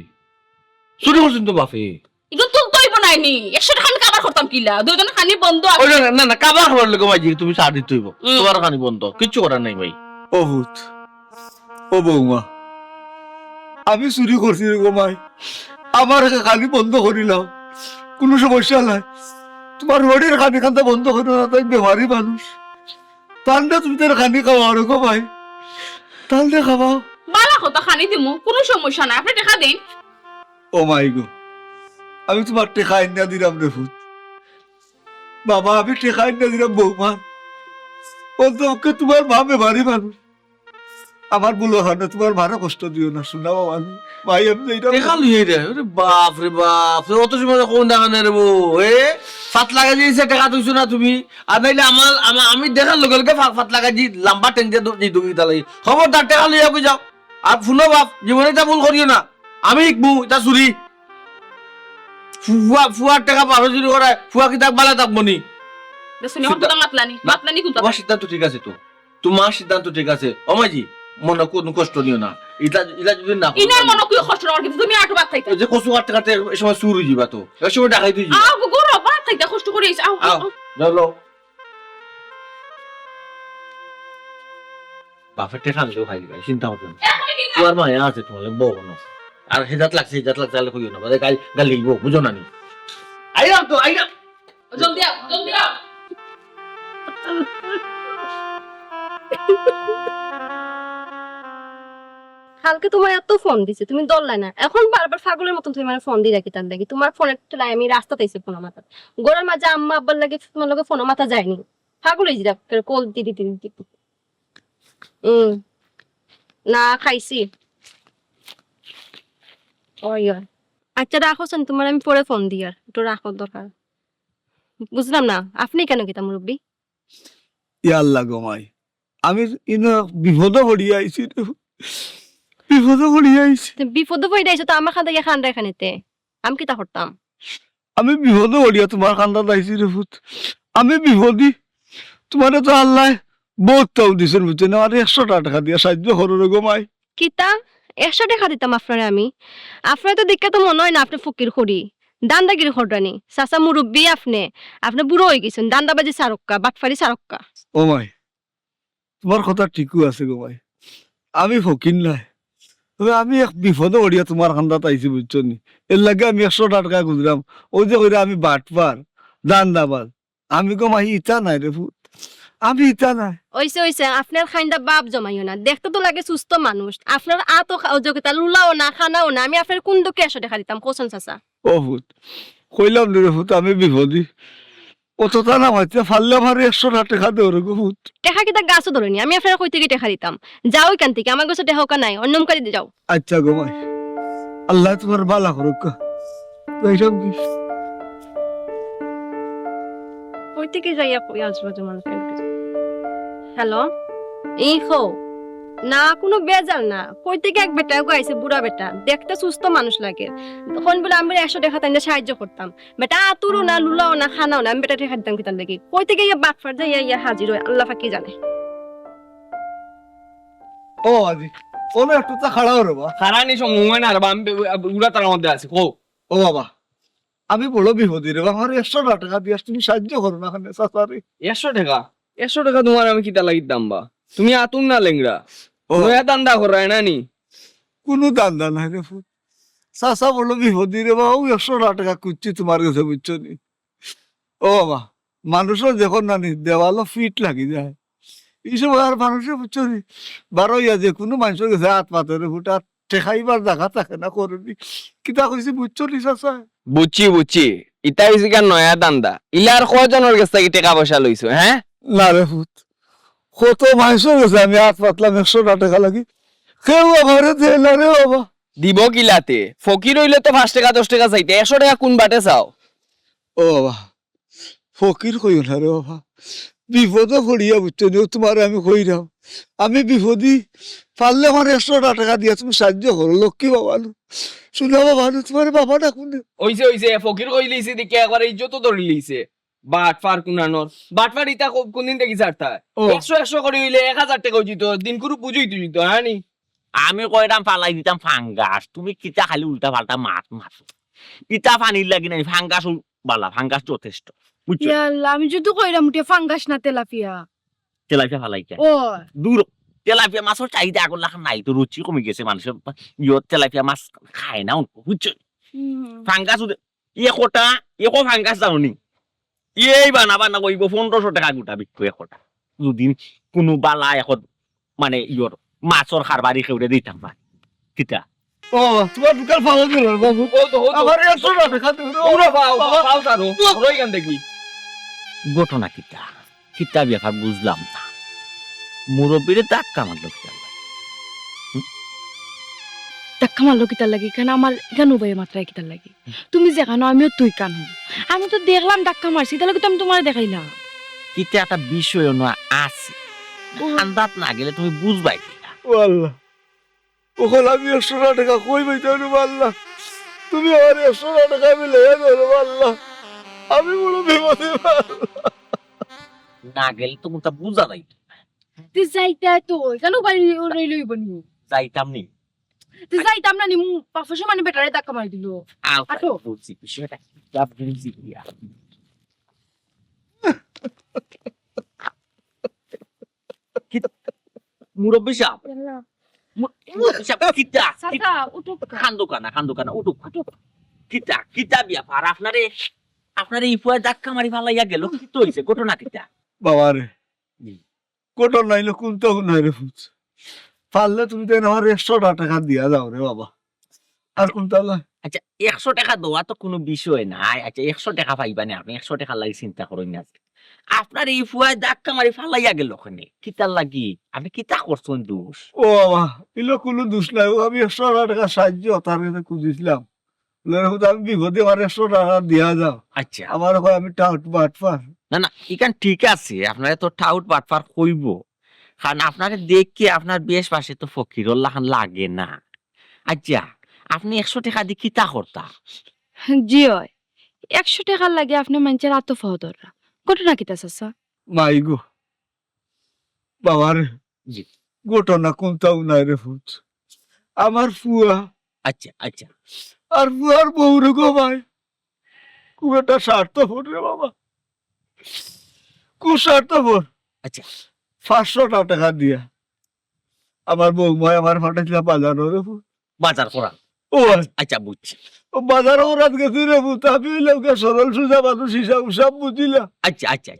চুরি করছেন তো বাপে এগুলো তো দইব নাইনি 100 টাকা আমি কাবার করতাম কিলা দুইজনের খানি বন্ধ ওই না না কাবার খাবার লাগে মাঝি তুমি সার দিতে হইব তোমার খানি বন্ধ কিচ্ছু করার নাই ভাই ও ভূত ও বৌমা আমি চুরি করছি রে গো মাই আমার খালি বন্ধ করিলাম কোনো সমস্যা নাই তোমার রোডের খানি খানটা বন্ধ করো না তাই বেমারি মানুষ তাহলে তুমি তার খানি খাওয়া রে গো ভাই তাহলে খাওয়াও বালা কথা খানি দিমু কোনো সমস্যা নাই আপনি টাকা দেন ও মাই গো আমি তোমার টেকা আইনা দিলাম রে ভূত বাবা আমি টেকা আইনা দিলাম বৌমা অন্তকে তোমার মা বেমারি মানুষ আমার বলো না তোমার মারা কষ্ট দিও না শোনা বাবা ভাই আমি এইটা দেখা লইয়ে রে আরে বাপ রে বাপ অত সময় কোন দেখা নেই রে বউ ফাত লাগা দিয়েছে টাকা তুইছো না তুমি আর নাইলে আমি দেখার লগে লগে ফাত লাগা দি লম্বা টেন দিয়ে দুই তালাই খবরদার টাকা লইয়া কই যাও আর শুনো বাপ জীবনে তা ভুল করিও না আমি ইকবু এটা চুরি ফুয়ার টাকা পারো চুরি করায় ফুয়া কি তাক বালা থাকবো নি শুনি হতো মাতলানি কোনটা তোমার সিদ্ধান্ত ঠিক আছে তো তোমার সিদ্ধান্ত ঠিক আছে অমাজি মনে কোনো কষ্ট নিও না এটা যদি না ইনার মনে কি কষ্ট আর কিন্তু তুমি আটো বাত খাইতা যে কচু কাটতে কাটতে এই সময় চুরি যাবা তো এই সময় ডাকাই তুই আও গো বাত খাইতা কষ্ট করে আইছ আও আও চলো বাপের টেকা নিলেও খাই দিবা চিন্তা করবেন তোমার মায়া আছে তোমার বউ না আর হেজাত লাগছে তাহলে কইও না বাদে গালি বউ বুঝো না নি আইরাম তো আইরাম জলদি আও কালকে তোমার এত ফোন দিছে তুমি দললাই না এখন বারবার পাগলের মতন তুমি মানে ফোন দিয়ে রাখি তার লাগি তোমার ফোনের তুলাই আমি রাস্তাতে আইছি ফোন মাথা গোড়ার মাঝে আম্মা আব্বার লাগে তোমার লগে ফোন মাথা যায়নি পাগল হয়েছি কল দিতে না খাইছি ওই আচ্ছা রাখোছেন তোমার আমি পরে ফোন দিই আর একটু রাখো দরকার বুঝলাম না আপনি কেন গেতা মুরব্বী ইয়াল্লা গো মাই আমি ইনো বিপদ পড়ি আইছি রে বিপদ পড়ি আইছি বিপদ পড়ে আইছো তো আমার খান থেকে খান রেখানেতে আমি কি তা করতাম আমি বিপদ পড়িয়া তোমার কান্দা আইছি রে ভূত আমি বিপদী তোমার তো আল্লাহ বহুত তাও দিছেন বুঝছেন আর 100 টাকা দিয়া সাহায্য করো রে গো মাই কিতা 100 টাকা দিতাম আপনারে আমি আপনার তো দেখে তো মনে হয় না আপনি ফকির খড়ি দান্দাগিরি খড়ানি চাচা মুরব্বী আপনি বুড়ো হয়ে গেছেন দান্দাবাজি সারক্কা বাটফারি সারক্কা ও মাই তোমার কথা ঠিকও আছে গো মাই আমি ফকির নাই তবে আমি এক বিপদে পড়িয়া তোমার কান্দাত আইছি বুঝছো নি এর লাগে আমি 100 টাকা গুজরাম ওই যে কইরা আমি বাটপার দান্দাবাজ আমি গো মাই ইটা নাই রে ভূত আমি ইটা নাই ওইসে আপনার খাইন্দা বাপ জমাইও না দেখতে তো লাগে সুস্থ মানুষ আপনার আতো যোগ্যতা লুলাও না খানাও না আমি আপনার কোন দুঃখে 100 টাকা দিতাম কোসন চাচা ও ভূত কইলাম রে ভূত আমি বিপদী অতটা না হইতে ফাললে আমার 100 টাকা দেও রে গো ভূত টেকা কিতা গাছও ধরেনি আমি আপনার কই থেকে টেকা দিতাম যাও এখান থেকে আমার কাছে টেকা নাই অন্যম করে যাও আচ্ছা গো মাই আল্লাহ তোমার বালা করুক এইসব কি কই থেকে যাইয়া কই আসবো তোমার হ্যালো এই খো না কোনো বেজাল না, কই থেকে এক বেটা আইছে, বুড়া বেটা, দেখতে সুস্থ মানুষ লাগে। তখন বলে আমি 100 টাকা তাইলে সাহায্য করতাম। বেটা আতুরও না, লুলাও না, খানাও না, আমি বেটা টাকা দিতাম কিতার লাগি। কই থেকে ইয়া বাটফার যাই ইয়া হাজির হয়, আল্লাহ ফাঁকি জানে। ও আজি ওনো একটু তা খাড়াও রে বা। খারানি সময় না আমি উড়া তার মধ্যে আছে কো। ও বাবা, আমি বড় বিপদে রে বাবা, আমার 100 টাকা দিয়ে তুমি সাহায্য করো না খানে চাচারে। 100 টাকা 100 টাকা তোমার আমি কিতা লাগি দাম বা? তুমি আতুন না লেংরা ও নয়া দান্দা করায় না নি? কোনো দান্দা নাই রে ফুট, চাচা বড় বিপদে রে বাবা, ওই 100 টাকা কুচ্ছি তোমার কাছে, বুঝছো নি? ও বাবা, মানুষের যখন নানি দেওয়ালো ফিট লাগি যায়, এই সময় আর মানুষের বুঝছো নি, বারো ইয়া যে কোনো মানুষের কাছে হাত পাতে রে ফুট, আর ঠেকাইবার জায়গা থাকে না করবি, কিতা কইছি বুঝছো নি চাচা? বুঝছি ইতা হইছে কেন নয়া দান্দা? ইলার কজনের কাছ থেকে টাকা পয়সা লইছো হ্যাঁ? না রে ফুট, কত মানুষের কাছে আমি হাত পাতলাম 100 টাকা লাগি, কেউ আমার দেয় না রে বাবা। দিব কিলাতে? ফকির হইলে তো 5 টাকা 10 টাকা চাইতে, 100 টাকা কোন বাটে চাও? ও বাবা, ফকির কইও না রে বাবা, বিপদে পড়িয়া বুঝছো নি, তোমার আমি কইরাম, আমি বিপদী, পারলে আমার 100 টাকা দিয়া তুমি সাহায্য করো, লক্ষ্মী বাবা নো, শুনে বাবা নো, তোমার বাবা ডাকুন। হইছে ফকির কই লইছে দেখে একবার ইজ্জত ধরে লইছে। বাটফার কুনানোর বাটফার ইতা কোনদিন দেখি ছাড়তা? ও। 100 করে হইলে 1000 টাকা হইতো, দিন করে বুঝুই তুই তো হ্যাঁ নি? আমি কয়টাম পালাই দিতাম ফাঙ্গাস, তুমি কিতা খালি উল্টা পাল্টা মাছ মারো, কিতা পানির লাগি নাই, ফাঙ্গাস বালা, ফাঙ্গাস যথেষ্ট, বুঝছো? আমি যদি কইরাম উঠে ফাঙ্গাস না তেলাপিয়া। তেলাপিয়া ফালাই কে ও দূর, তেলাপিয়া মাছের চাহিদা এখন লাখ নাই তো, রুচি কমে গেছে মানুষের, তেলাপিয়া মাছ খায় না, বুঝছো? ফাঙ্গাস একো ফাঙ্গাস জানি এই বানাবা না কইব 1500 টাকা গোটা বিক্রি একটা, যদি কোনো বালা এখন মানে মাছর খারবারি খেউরে দিতাম না কিতা। ও তোমার দোকান পাওয়া গেল বাবু, আমার 100 টাকা দিও রে। ওরা পাও তারো রই গান দেখি। ঘটনা কিতা কিতা ব্যাপার বুঝলাম না, মুরব্বীরে ধাক্কা মারলো কিতা? ধাক্কা মারলো কিতার লাগি? কেন আমার কেন উপায় মাত্রায় কিতার লাগি? তুমি যেখানো আমিও তুই কানো, আমি তো দেখলাম ধাক্কা মারছি, তাহলে তো আমি তোমার দেখাইলাম। কিতা একটা বিষয় না আছে, আন্দাজ না গেলে তুমি বুঝবাই কিনা। ও আল্লাহ, ওখানে আমি 100 টাকা কই পাইতে পারবো আল্লাহ, তুমি আমার 100 টাকা আমি লেগে ধরো আল্লাহ, আমি বড় বিপদে না গেলে তো তা বুঝা যাইত, তুই যাইতে তো কেন উপায় লইব নি? যাইতাম নি। তুই যাইতাম না নি, পাঁচশো সমানে বেটারে ধাক্কা মারি দিল। আটো। বুঝছি বিষয়টা কিতা বুঝছি দিয়া। মুরব্বী সাহেব, মুরব্বী সাহেব কিতা সাতা উঠো। খান্দো কানা উঠুক কিতা ব্যাপার আপনারে ইফুয়া ধাক্কা মারি ফালাইয়া গেল, কি তো হইছে ঘটনা কিতা? বাবা রে, কোটর নাইলে কোন তো নাই রে ফুট, পারলে তুমি তো আমার 100 টাকা দিয়া যাও রে বাবা, আর কোন তাহলে? আচ্ছা 100 টাকা দেওয়া তো কোনো বিষয় নাই, আচ্ছা 100 টাকা পাইবা না, আপনি 100 টাকা লাগি চিন্তা করেন না। আপনার এই ফুয়ায় ধাক্কা মারি ফালাইয়া গেল ওখানে, কিতার লাগি আপনি কিতা করছেন দোষ? ও বাবা, এলো কোনো দোষ নাই, ও আমি 100 টাকা সাহায্য তার কাছে খুঁজেছিলাম, আমি বিপদে আমার 100 টাকা দিয়া যাও, আচ্ছা আমার কয় আমি টাউট বাটপার। না এখান ঠিক আছে, আপনারা তো ঠাউট বাটপার কইব, কারণ আপনারে দেখে আপনার বেশ পাশে তো ফকিরুল্লাহ খান লাগে না। আচ্ছা আপনি 100 টাকা দিয়ে কিতা করতা? জি হয়, 100 টাকার লাগে আপনি মানুষের আত্মফহদররা ঘটনা কিতা চাচা? মাই গো বাবার জি। ঘটনা কোনটাও নাই রে ফুট, আমার ফুয়া আচ্ছা আর ফুয়ার বউ রে গো ভাই, খুব একটা স্বার্থপর রে বাবা, খুব স্বার্থপর। আচ্ছা 500 টাকা দিয়া আমার বৌমায় আমার ফাটাইছিল বাজারও রে ফুট, বাজার করা, ও আচ্ছা বুঝছি, ও বাজার ওরাত গেছি রে ফুট, আমি লোকে সরল সুজা মানুষ হিসাব সব বুঝিলাম, আচ্ছা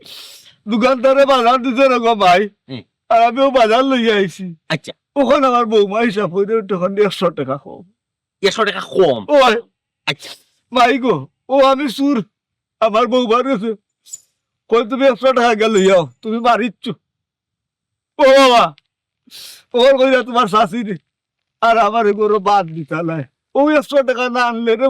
দোকানদারে বাজার দিতে রে গো ভাই, হুম। আর আমিও বাজার লইয়া আইছি, আচ্ছা ওখানে আমার বৌমা হিসাব হইতে তখন 100 টাকা কম। 100 টাকা কম, ও আচ্ছা মাই গো, ও আমি সুর, আমার বৌমা রয়েছে, কই তুমি 100 টাকা গেল যাও, তুমি মারিচ্ছ। ও বাবা, ওর কইরা তোমার শাশি রে, আর আমার এগুলো বাদ দিতে নাই, ও 100 টাকা না আনলে রে,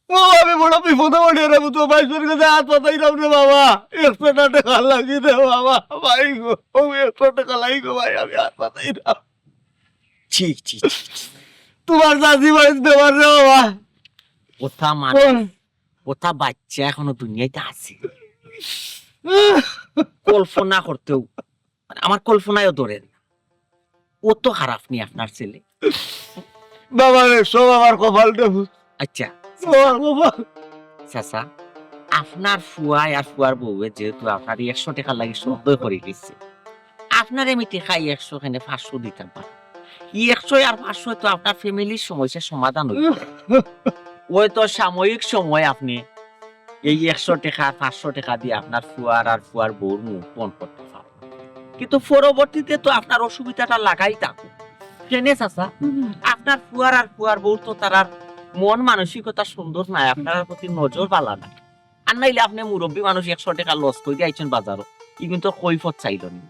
ও আমি বড় বিপদে পড়ে রে তো বাইশের কাছে হাত পাতাইলাম রে বাবা 100 টাকা লাগি দে বাবা ভাই গো ও 100 টাকা লাগি গো ভাই আমি হাত পাতাইলাম ছি ছি তোমার দাদি বাড়িতে দেবার রে বাবা কথা মানে কথা বাচ্চা এখনো দুনিয়াতে আছে কল্পনা করতেও মানে আমার কল্পনায়ও ধরেন না। ও তো খারাপ নি আপনার ছেলে। বাবা রে সব আমার কপাল দেবো আচ্ছা আমার কপাল চাচা আপনার ফুয়াই আর ফুয়ার বউয়ে যেহেতু আপনার 100 টাকা লাগে সদ্য করে দিচ্ছে আপনার আমি টেকা 100 খানে 500 দিতে পারি 100 আর 500 তো আপনার ফ্যামিলির সমস্যার সমাধান হইবে ওই তো সাময়িক সময় আপনি এই 100 টাকা আর 500 টাকা দিয়ে আপনার ফুয়ার আর ফুয়ার বউর মুখ বন করতে পারবেন কিন্তু পরবর্তীতে তো আপনার অসুবিধাটা লাগাই থাকবে কেনে চাচা আপনার ফুয়ার আর ফুয়ার বউর তো তার আর মন মানসিকতা সুন্দর নাই আপনার প্রতি নজর বালা না আর নাইলে আপনি মুরব্বী মানুষ 100 টাকা লস করে দিয়ে আইছেন বাজারও ই কিন্তু কৈফত চাইল নি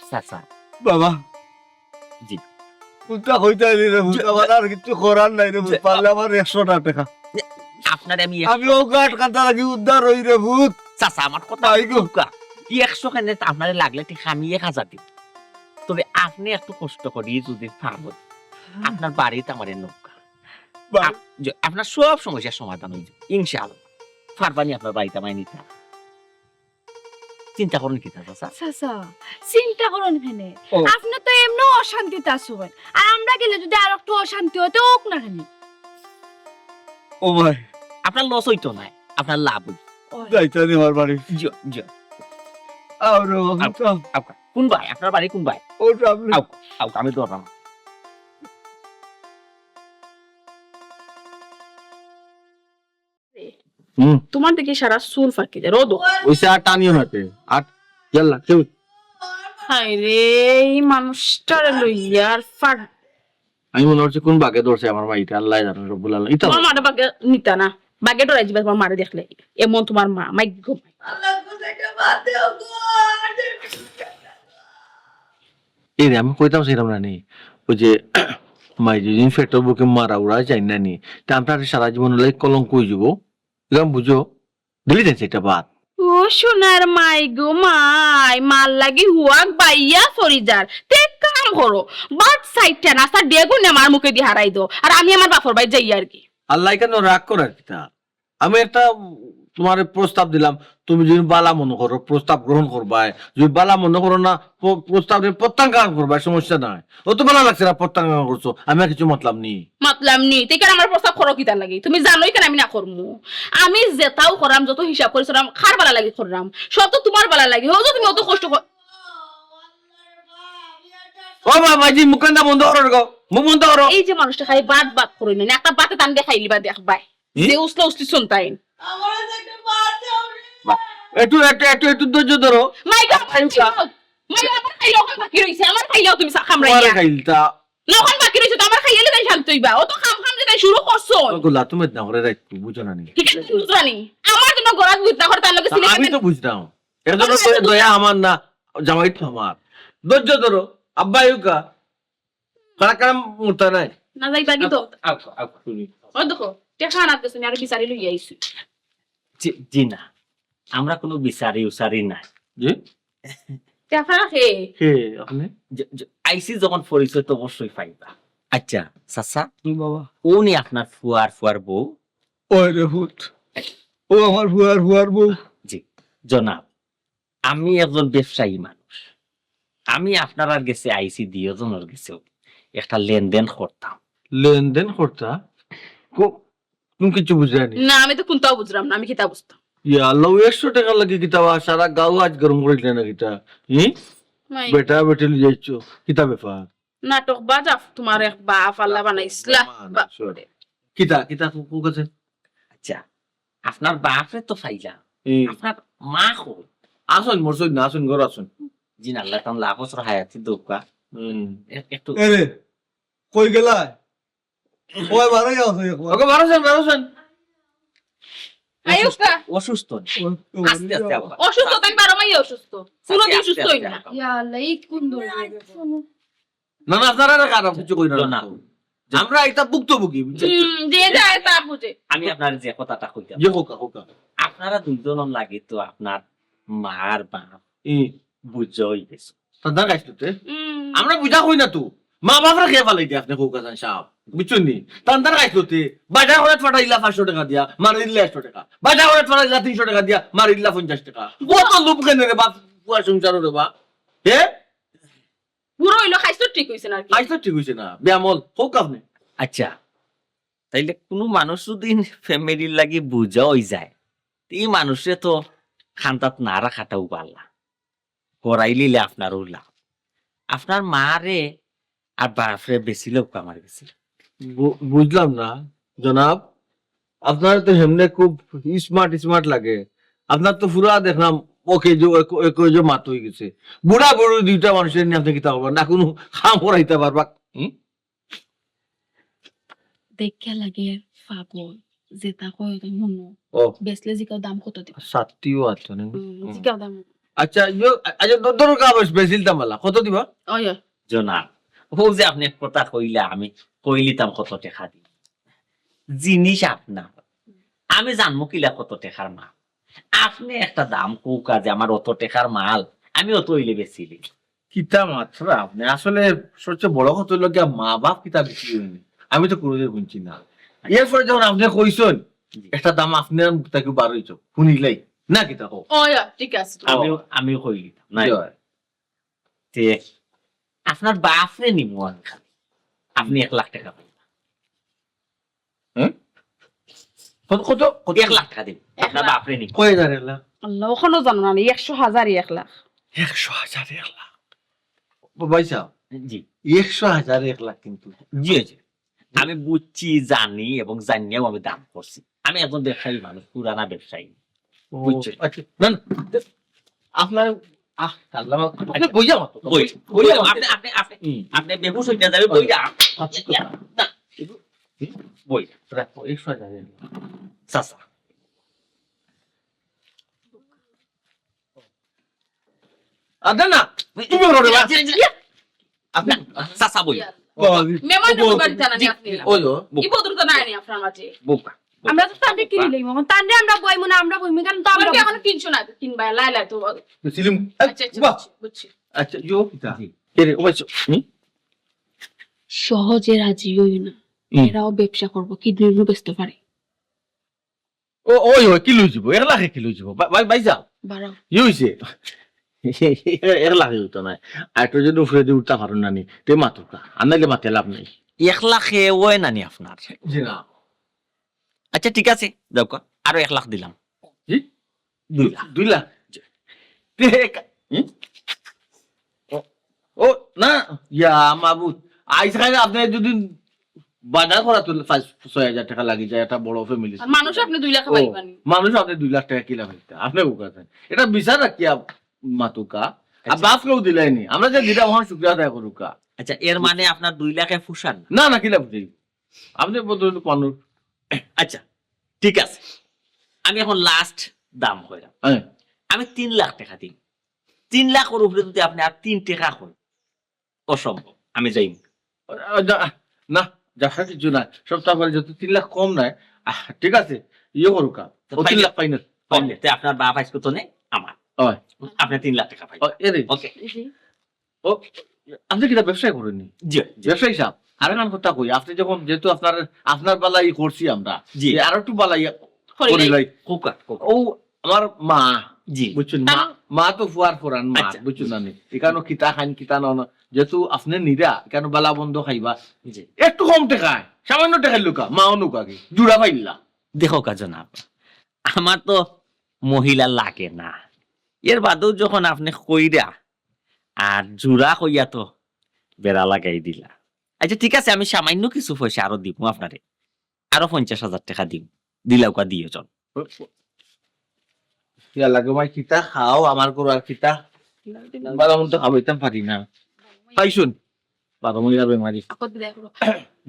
চাচা বাবা জি কোনটা কইতা রে আমার আর কিছু করার নাই রে পারলে আমার 100 টাকা আপনার আমি আমি ও গাট কাটা লাগি উদ্ধার হই রে ভূত চাচা আমার কথা ভাই গো। 100 খানে আপনার লাগলে ঠিক আমি 1000 দিব তবে আপনি একটু কষ্ট করি যদি পারবেন আপনার বাড়িতে আমার নৌকা আপনার সব সমস্যার সমাধান হয়ে যাবে ইনশাআল্লাহ পারবানি আপনার বাড়িতে আমায় নিতে চিন্তা করুন কি চাচা চাচা চিন্তা করুন হেনে ও। আপনি তো এমনি অশান্তিতে আছেন আর আমরা গেলে যদি আর একটু অশান্তি হতে হোক না কেন ও ভাই আপনার লস হইতো না আপনার লাভ হইতো যাইতা নি আমার বাড়ি জি জি আর রে বাবা কোন ভাই আপনার বাড়ি কোন ভাই ও আপনি আমি ধরলাম তোমার দেখি সারা চুল ফাঁকি যায় রোদ ওইসে আর টানিও নাতে আর ইয়াল্লা কেউ হাই রে এই মানুষটারে লইয়া আর ফাট আমি মনে হচ্ছে কোন বাগে ধরছে আমার মাইটা আল্লাহ জানে রব্বুল আলামিন ইতা তোমার মাটা বাগে নিতা না বাগে ডরাই যাবে তোমার মারে দেখলে এমন তোমার মা মাই ঘুম এই রে আমি কইতাম সেরকম না নি ওই যে মাই যেদিন ফেটর বুকে মারা উড়া যাই না নি তা আপনার সারা জীবন লাগে কলঙ্ক হয়ে যাব এরকম বুঝো দিলি দেন সেটা বাদ ও সোনার মাই গো মাই মাল লাগি হুয়াক বাইয়া ফরিজার তে কাম করো বাট সাইডটা না স্যার ডেগুন আমার মুখে দিয়ে হারাই দো আর আমি আমার বাপর বাই যাই আর কি আল্লাহ কেন রাগ করার কিতা আমি একটা তোমার প্রস্তাব দিলাম তুমি যদি বালা মনে করো প্রস্তাব গ্রহণ করবাই যদি বালা মনে করো না প্রস্তাব প্রত্যাখ্যান করবাই সমস্যা নাই ও তো ভালো লাগছে না প্রত্যাখ্যান করছো আমি আর কিছু মতলাম নি মাতলাম নি তে কেন আমার প্রস্তাব করো কিতা লাগি তুমি জানোই কেন আমি না করমু আমি যেটাও করাম যত হিসাব করেছিলাম খার বালা লাগি করলাম সব তো তোমার বালা লাগি হো তুমি অত কষ্ট কর ও বাবা জি মুখটা বন্ধ করো গো মুখ বন্ধ করো এই যে মানুষটা খাই বাদ বাদ করে না একটা বাতে টান দেখাইলি বা দেখবাই যে উসলা উসলি শুনতাই একটু একটু একটু একটু ধৈর্য ধরো মাই গড মাই আমার খাইলো ওখান বাকি রইছে আমার খাইলো তুমি তোমার খামরাইয়া খাইলতা না ওখান বাকি রইছে তো আমার খাইলে তাই শান্ত হইবা ও তো খাম খাম যেটা শুরু করছো ওগুলা তুমি না করে রাখছো বুঝো না নি ঠিক আছে তুমি জানি আমার জন্য গড়া বুঝ না করে তার লগে সিলে আমি তো বুঝতাম এর জন্য তো দয়া আমার না জামাই তো আমার ধৈর্য ধরো আব্বা ইউকা কারা কারা মুতা নাই না যাইবা কি তো আও আও শুনি ও দেখো টেকা না গেছ আর বিচারি লই আইছি জি না আমরা কোনো বিচারি উসারি নাই জি টেকা হে কে আপনি আইসি যখন পরিচয় তো অবশ্যই পাইবা আচ্ছা চাচা বাবা উনি আপনার ফুয়ার বউ ওই রে ভূত ও আমার ফুয়ার বউ জি জনাব আমি একজন ব্যবসায়ী মানুষ আমি আপনার আর গেছে আইসি দিয়ে জনের গেছে একটা লেনদেন করতাম লেনদেন করতা তুমি কিছু বুঝানি না আমি তো কোনটাও বুঝলাম না আমি কিতা বুঝতাম ইয়া আল্লাহ 100 টাকা লাগে কিতা সারা গাও আজ গরম করে দিলে না কিতা মাই বেটা বেটি লই যাইছো কিতা ব্যাপার নাটক বাজাফ তোমার এক বাপ আল্লাহ বানাইছলা কিতা কিতা কো কাছে আচ্ছা আপনার বাপরে তো ফাইলা এই আপনার মা হো আসুন মোরসুন না আসুন ঘর আসুন জিন আল্লাহ তাম লাভ বছর হায়াতি দোকা একটু এরে কই গেলা ওই বারে যাও ওকে বারোছেন আয়ুকা অসুস্থ আস্তে আস্তে আবার অসুস্থ তাই বারো মাই অসুস্থ পুরোদিন সুস্থ হই না ইয়া আল্লাহ এই কোন দূর না না আপনারা খারাপ কিছু কই না না আমরা এটা ভুক্তভোগী যে যায় তা বুঝে। আমি আপনার যে কথাটা কইতাম যে হোকা হোকা আপনারা দুইজন লাগে তো আপনার মার বাপ বুঝই গেছে তান্দা গাইছতে আমরা বুঝা কই না তো মা বাপরা খেয়ে ফেলাই দিয়ে আপনি হোকা জান সাহেব বুঝছেন নি তান্দার গাইছতে বাজার করে ফাটাইলা 500 টাকা দিয়া মারিলা 100 টাকা বাজার করে ফাটাইলা 300 টাকা দিয়া মারিলা 50 টাকা কত লোভ কেন রে বাপ পুয়া সংসার রে বাপ হে পুরো হইলো খাইছো ঠিক হইছে না আর কি। আইতো ঠিক হইছে না ব্যামল হোক আপনি আচ্ছা তাইলে কোনো মানুষ যদি ফ্যামিলির লাগি বুঝা হই যায় এই মানুষে তো খান্তাত না রাখাটাও পারলা করাই লিলে আপনারও লাভ আপনার মারে আর বাপরে বেশি লোক আমার গেছে বুঝলাম না জনাব আপনার তো হেমনে খুব স্মার্ট লাগে আপনার তো পুরা দেখলাম ওকে যে মাত হয়ে গেছে বুড়া বুড়ো দুইটা মানুষের নিয়ে আপনি কিতা করবেন না কোনো খাম করাইতে পারবা দেখে লাগে পাগল যেটা কয় তুমি শুনো ও বেচলে জিকাও দাম কত দিব সাত্তিও আছে না জিকাও দাম আচ্ছা আচ্ছা দর কাগজ বেশিল দাম বালা কত দিবা ওই জনাব ও যে আপনি এক কথা কইলে আমি কইলিতাম কত টাকা দিই জিনিস আপনার আমি জানবো কিলা কত টাকার মাল আপনি একটা দাম কৌকা যে আমার অত টাকার মাল আমি অত হইলে বেশি দিই কিতা মাত্র আপনি আসলে সবচেয়ে বড় কথা হলো কি মা বাপ কিতা বেশি হয়নি আমি তো কোনোদিন শুনছি না এরপরে যখন আপনি কইছেন একটা দাম আপনি তাকে বার হইছ শুনিলাই না কিতা হোক ওই ঠিক আছে। আমি কইলিতাম নাই তে আপনার বাপরে নিব আমি খালি আপনি 1 লাখ টাকা পাইবেন কত কত 1 লাখ টাকা দিন আপনার বাপরে নিব কয় হাজার 1 লাখ আল্লাহ ওখানে জানো না 100,000 1 লাখ 100,000 1 লাখ ভাই সাহেব জি 100,000 1 লাখ কিন্তু জি জি আমি বুঝছি জানি এবং জানিয়েও আমি দাম করছি আমি একজন ব্যবসায়ী মানুষ পুরানা ব্যবসায়ী বুঝছি আচ্ছা না না আপনার আপনি বইয়া মতো বই বই আপনি আপনি আপনি আপনি বেহুশ হইতে যাবে বই না বই রাখো 100,000 সাসা আদা না তুমি ওরে আপনি সাসা বই মেমান তো বাড়িতে না আপনি ওলো কি বদরতা নাই নি আপনার মাঝে বোকা আমরা তো তান্ডে কিনি লই মামা তান্ডে আমরা বইমু না আমরা বইমু কেন তো আমরা আমরা কি এখন কিনছো না কিনবা লাইলা তো সিলিম আচ্ছা আচ্ছা বুঝছি। আচ্ছা ইয়ো কিতা এরে ওইছো সহজে রাজি হই না এরাও ব্যবসা করব কিডনি বেচতে পারে ও ওই ওই কি লই যাব 1 লাখে কি লই যাব ভাই যা বাড়াও ই হইছে 1 লাখে হইতো না আর তো যদি উফরে দিয়ে উঠতে পারো না নি তে মাতুকা আনাইলে মাতে লাভ নাই 1 লাখে ওই নানি আপনার জি না আচ্ছা ঠিক আছে দেখো আরো 1 লাখ দিলাম জি 2 লাখ 2 লাখ ও না ইয়া মাবুদ আইসখানে আপনি যদি বাজার করা তো 5-6,000 টাকা লাগি যায় একটা বড় ফ্যামিলি আর মানুষ আপনি 2 লাখ পাইবেন মানুষ আপনি 2 লাখ টাকা কিলা হইতা আপনি বুকাছেন এটা বিচার রাখি মাতুকা আর বাপ কেউ দিলাইনি আমরা যে দিলাম হন শুক্রিয়া আদায় করুকা আচ্ছা এর মানে আপনার 2 লাখে ফুসান না না কিলা বুঝি আপনি বদল কোন আচ্ছা ঠিক আছে আমি এখন লাস্ট দাম কইরাম আমি 3 লাখ টাকা দিই 3 লাখের উপরে যদি আপনি আর 3 টাকা করেন অসম্ভব আমি যাই না দেখা কিছু না সপ্তাহ পরে যত 3 লাখ কম নাই ঠিক আছে ইয়ে করুকা 3 লাখ পাই না তে আপনার বাপ আইস কত নেই আমার ওই আপনি 3 লাখ টাকা পাই এরে ওকে ও আপনি কি ব্যবসা করেননি জি ব্যবসায়ী সাহেব আর একটা কথা কই আপনি যখন যেহেতু আপনার বেলায় করছি আমরা জি আর একটু বেলায় করি লাই কোকা ও আমার মা জি বুঝছেন মা তো ফুয়ার ফোরান মা আচ্ছা। বুঝছেন না এখানে কিতা খান কিতা না যেহেতু আপনি নিরা কেন বেলা বন্ধ খাইবা জি একটু কম টাকায় সামান্য টাকার লুকা মা অনুকাকে জুড়া পাইলা দেখো কাজনাব আমার তো মহিলা লাগে না এর বাদেও যখন আপনি কইরা আর জোড়া কইয়া তো বেড়া লাগাই দিলা আচ্ছা ঠিক আছে আমি সামান্য কিছু পয়সা আরো দিব আপনারে আরো 50,000 টাকা দিব দিলাউকা দিয়ে চল ইয়া লাগে ভাই কিতা খাও আমার করো আর কিতা বালা মন তো খাবাইতাম পারি না পাইছুন বারো মহিলা বেমারি আকত বিদায় করো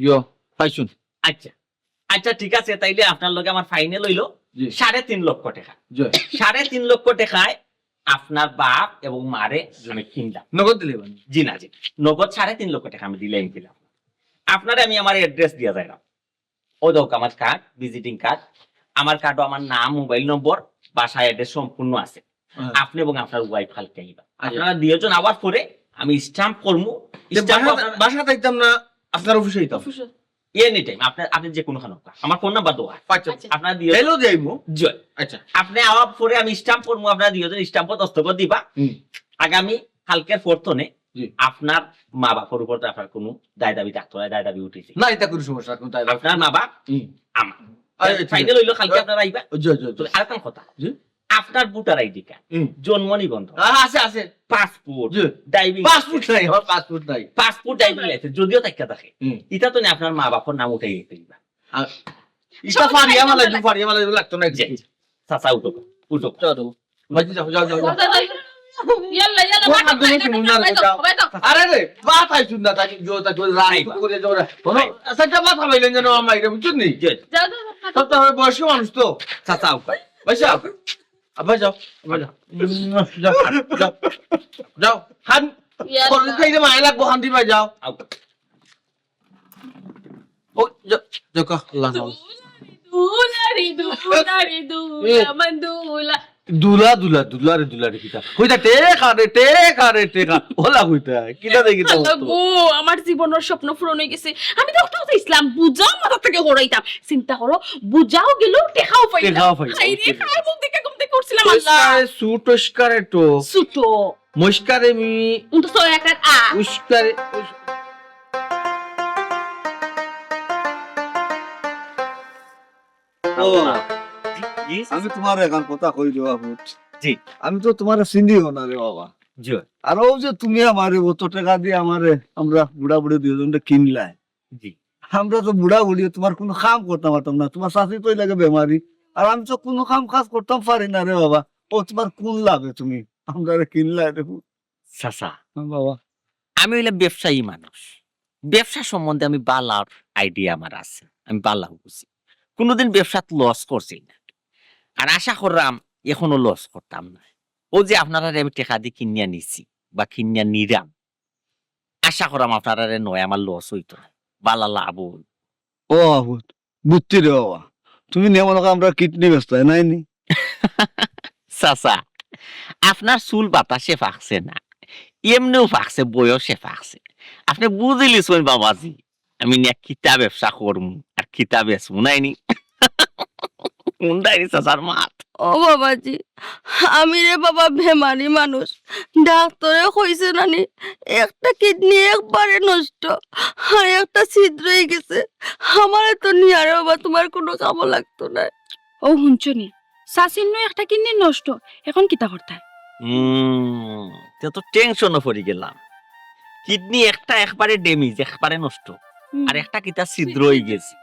ইয়ো পাইছুন আচ্ছা আচ্ছা ঠিক আছে তাইলে আপনার লগে আমার ফাইনাল হইলো জি 3.5 লক্ষ টাকা জয় 3.5 লক্ষ টাকায় আপনার বাপ এবং মারে আমি কিনলাম নগদ দিলে বানি জি না জি নগদ 3.5 লক্ষ টাকা আমি দিলাম আপনারে আমি আমার অ্যাড্রেস দিয়া যাইলাম ও দোক আমার কার্ড ভিজিটিং কার্ড আমার কার্ডও আমার নাম মোবাইল নম্বর বাসা অ্যাড্রেস সম্পূর্ণ আছে আপনি এবং আপনার ওয়াইফ হালকা আইবা আপনারা দুইজন আবার পরে আমি স্ট্যাম্প করবো বাসা থাকতাম না আপনার অফিসে হইতাম এনি টাইম আপনার আপনি যে কোনো খানো আমার ফোন নাম্বার দেওয়া আচ্ছা আপনারা দিয়ে হ্যালো যাইবো জয় আচ্ছা আপনি আওয়ার পরে আমি স্ট্যাম্প করবো আপনারা দুইজন স্ট্যাম্প দস্তখত দিবা আগামী কালকের ফোরতনে জি। আপনার মা বাবার উপর তো আপনার কোনো দায় দাবি থাকতো না দায় দাবি উঠেছে না এটা কোনো সমস্যা কোন তাই আপনার মা বাপ আমার আচ্ছা, ফাইনাল হইলো কালকে আপনারা আইবা জয় জয় তো আরেকটা কথা জি। আপনার ভোটার আইডি কার্ড জন্ম নিবন্ধন আছে আছে পাসপোর্ট জি। ড্রাইভিং পাসপোর্ট নাই আমার পাসপোর্ট নাই পাসপোর্ট ড্রাইভিং লাইসেন্স যদিও তাইকা থাকে এটা তো না আপনার মা বাবার নাম উঠে গেছে এটা ফারিয়া মালা লাগতো না চাচা উঠো উঠো চলো বাজি যাও যাও যাও ইয়াল্লা ইয়াল্লা কোন হাত ধরে তুমি না যাও আরে রে বাত আই শুন না তাকে জো তা করে রাই করে যাও রে কোন সত্যি বাত হইলেন যেন আমার এটা বুঝছেন নি যাও সব তো বয়স্ক মানুষ তো চাচা উঠো বসা আবার যাও যাও যাও যাও হান কোন থেকে মাই লাগবো হান্দি ভাই যাও ও যাও কা আল্লাহ দুলারি দুলা মন্দুলা দুলা দুলা দুলা রে কিতা কইতা টেকা রে টেকা ওলা কইতা কিতা দেখি তো গো আমার জীবনের স্বপ্ন পূরণ হয়ে গেছে আমি তো একটা ইসলাম বুঝাও মাথা থেকে হরাইতাম চিন্তা করো বুঝাও গেল টেকাও পাইতাম টেকাও পাইতাম। আই রে খাই মুখ দেখে ঘুম থেকে করছিলাম আল্লাহ সুটস্কারে তো সুটো মস্কারে মি উনতো সো একটা আ উস্কারে ও আমি তোমার এখন কথা কই দেওয়া ভূত জি। আমি তো তোমার চিনিও না রে বাবা জি আর ও যে তুমি আমারে অত টাকা দিয়ে আমারে আমরা বুড়া বুড়ি দুজনটা কিনলাই জি আমরা তো বুড়া বুড়ি তোমার কোনো কাম করতে পারতাম না তোমার শাশি তো লাগে বেমারি আর আমি তো কোনো কাম কাজ করতাম পারি না রে বাবা ও তোমার কোন লাভে তুমি আমরা কিনলাই রে ভূত। চাচা বাবা আমি হইলাম ব্যবসায়ী মানুষ ব্যবসা সম্বন্ধে আমি বালার আইডিয়া আমার আছে আমি বালা বুঝি কোনোদিন ব্যবসাত লস করছি না আর আশা করলাম এখনো লস করতাম না ও যে আপনারা আমি টেকা দিয়ে কিনিয়া নিছি বা কিনিয়া নিরাম আশা করলাম আপনারা নয় আমার লস হইতো না বালা লাভ হইল। ও ভূত বুঝছি রে বাবা তুমি নিয়ে মনে করো আমরা কিডনি ব্যস্ত নাই নি চাচা আপনার চুল বাতাসে ফাঁকছে না এমনিও ফাঁকছে বয়সে ফাঁকছে আপনি বুঝিলিছেন বাবাজি আমি নিয়ে কিতা ব্যবসা করবো আর কিতা বেচবো নাইনি কোনটাই চাচার মাত ও বাবাজি আমি রে বাবা বেমারি মানুষ ডাক্তারে কইছে নানি একটা কিডনি একবারে নষ্ট আর একটা ছিদ্র হয়ে গেছে আমার তো নিয়ে আরে বাবা তোমার কোনো কামও লাগতো না। ও হুঞ্চনি শাসিন একটা কিনে নষ্ট এখন কিতা করতে তো টেনশনও পড়ে গেলাম কিডনি একটা একবারে ড্যামেজ একবারে নষ্ট আর একটা কিতা ছিদ্র হয়ে গেছে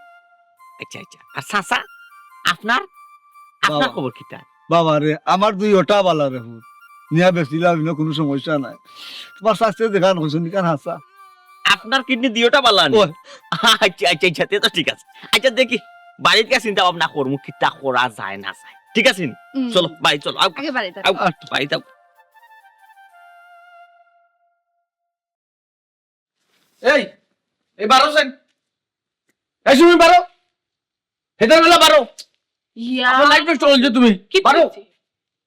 আচ্ছা আচ্ছা আর চাচা আপনার আপনার বাবা। খবর কিতা বাবা রে আমার দুই ওটা বালা রে ভূত নিয়া বেশিলাম না কোনো সমস্যা নাই তোমার স্বাস্থ্য দেখান হয়েছে কেন হাসা আপনার কিডনি দিওটা বালা নি ও। আচ্ছা আচ্ছা আচ্ছা তে তো ঠিক আছে আচ্ছা দেখি বাড়ির কাছে চিন্তা ভাবনা করবো কিতা করা যায় না যায় ঠিক আছে নি? চলো বাড়ি চলো আও, একেবারে আও, বাড়ি যাও এই বারো সেন এই তুমি বারো হেদার বেলা বারো ইয়া আমার লাইফ নষ্ট হয়েছে তুমি কি বারো করছি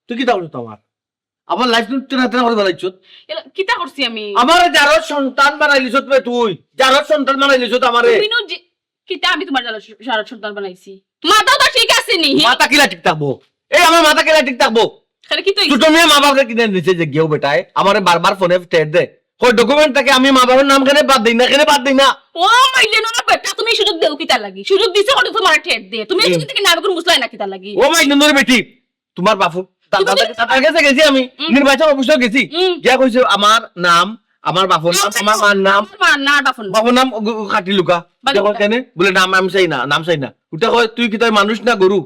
তুই কি দাও তোমার আমার লাইফ নষ্ট না তেনা করে বেলাইছ কিতা করছি আমি আমার যার সন্তান বানাইলিছ তুই যার সন্তান বানাইলিছ আমারে তুমি নো কিতা আমি তোমার সারা সন্তান বানাইছি মাথা তো ঠিক আছে নি মাথা কিলা ঠিক থাকবো এই আমার মাথা কিলা ঠিক থাকবো খালি কি তো ছোট মেয়ে মা বাপরে কিনে নিচে যে গেও বেটায় আমারে বারবার ফোনে টেট দে ওই ডকুমেন্ট থেকে আমি মা বাবার নাম কেন বাদ দিই না কেন বাদ দিই না ও মাইলে না বেটা তুমি সুযোগ দেও কিতা লাগি সুযোগ দিছে কোন তোমার ঠেট দে তুমি যদি থেকে নাম কোন মুসলাই না কিতা লাগি ও মাই নন্দর বেটি তোমার বাপু তার কাছে গেছি আমি নির্বাচন অফিসে গেছি গিয়া কইছে আমার নাম আমার বাপুর নাম আমার মার নাম না বাফন বাপুর নাম কাটি লুকা দেখো কেন বলে নাম আমি চাই না নাম চাই না ওটা কয় তুই কি তাই মানুষ না গরু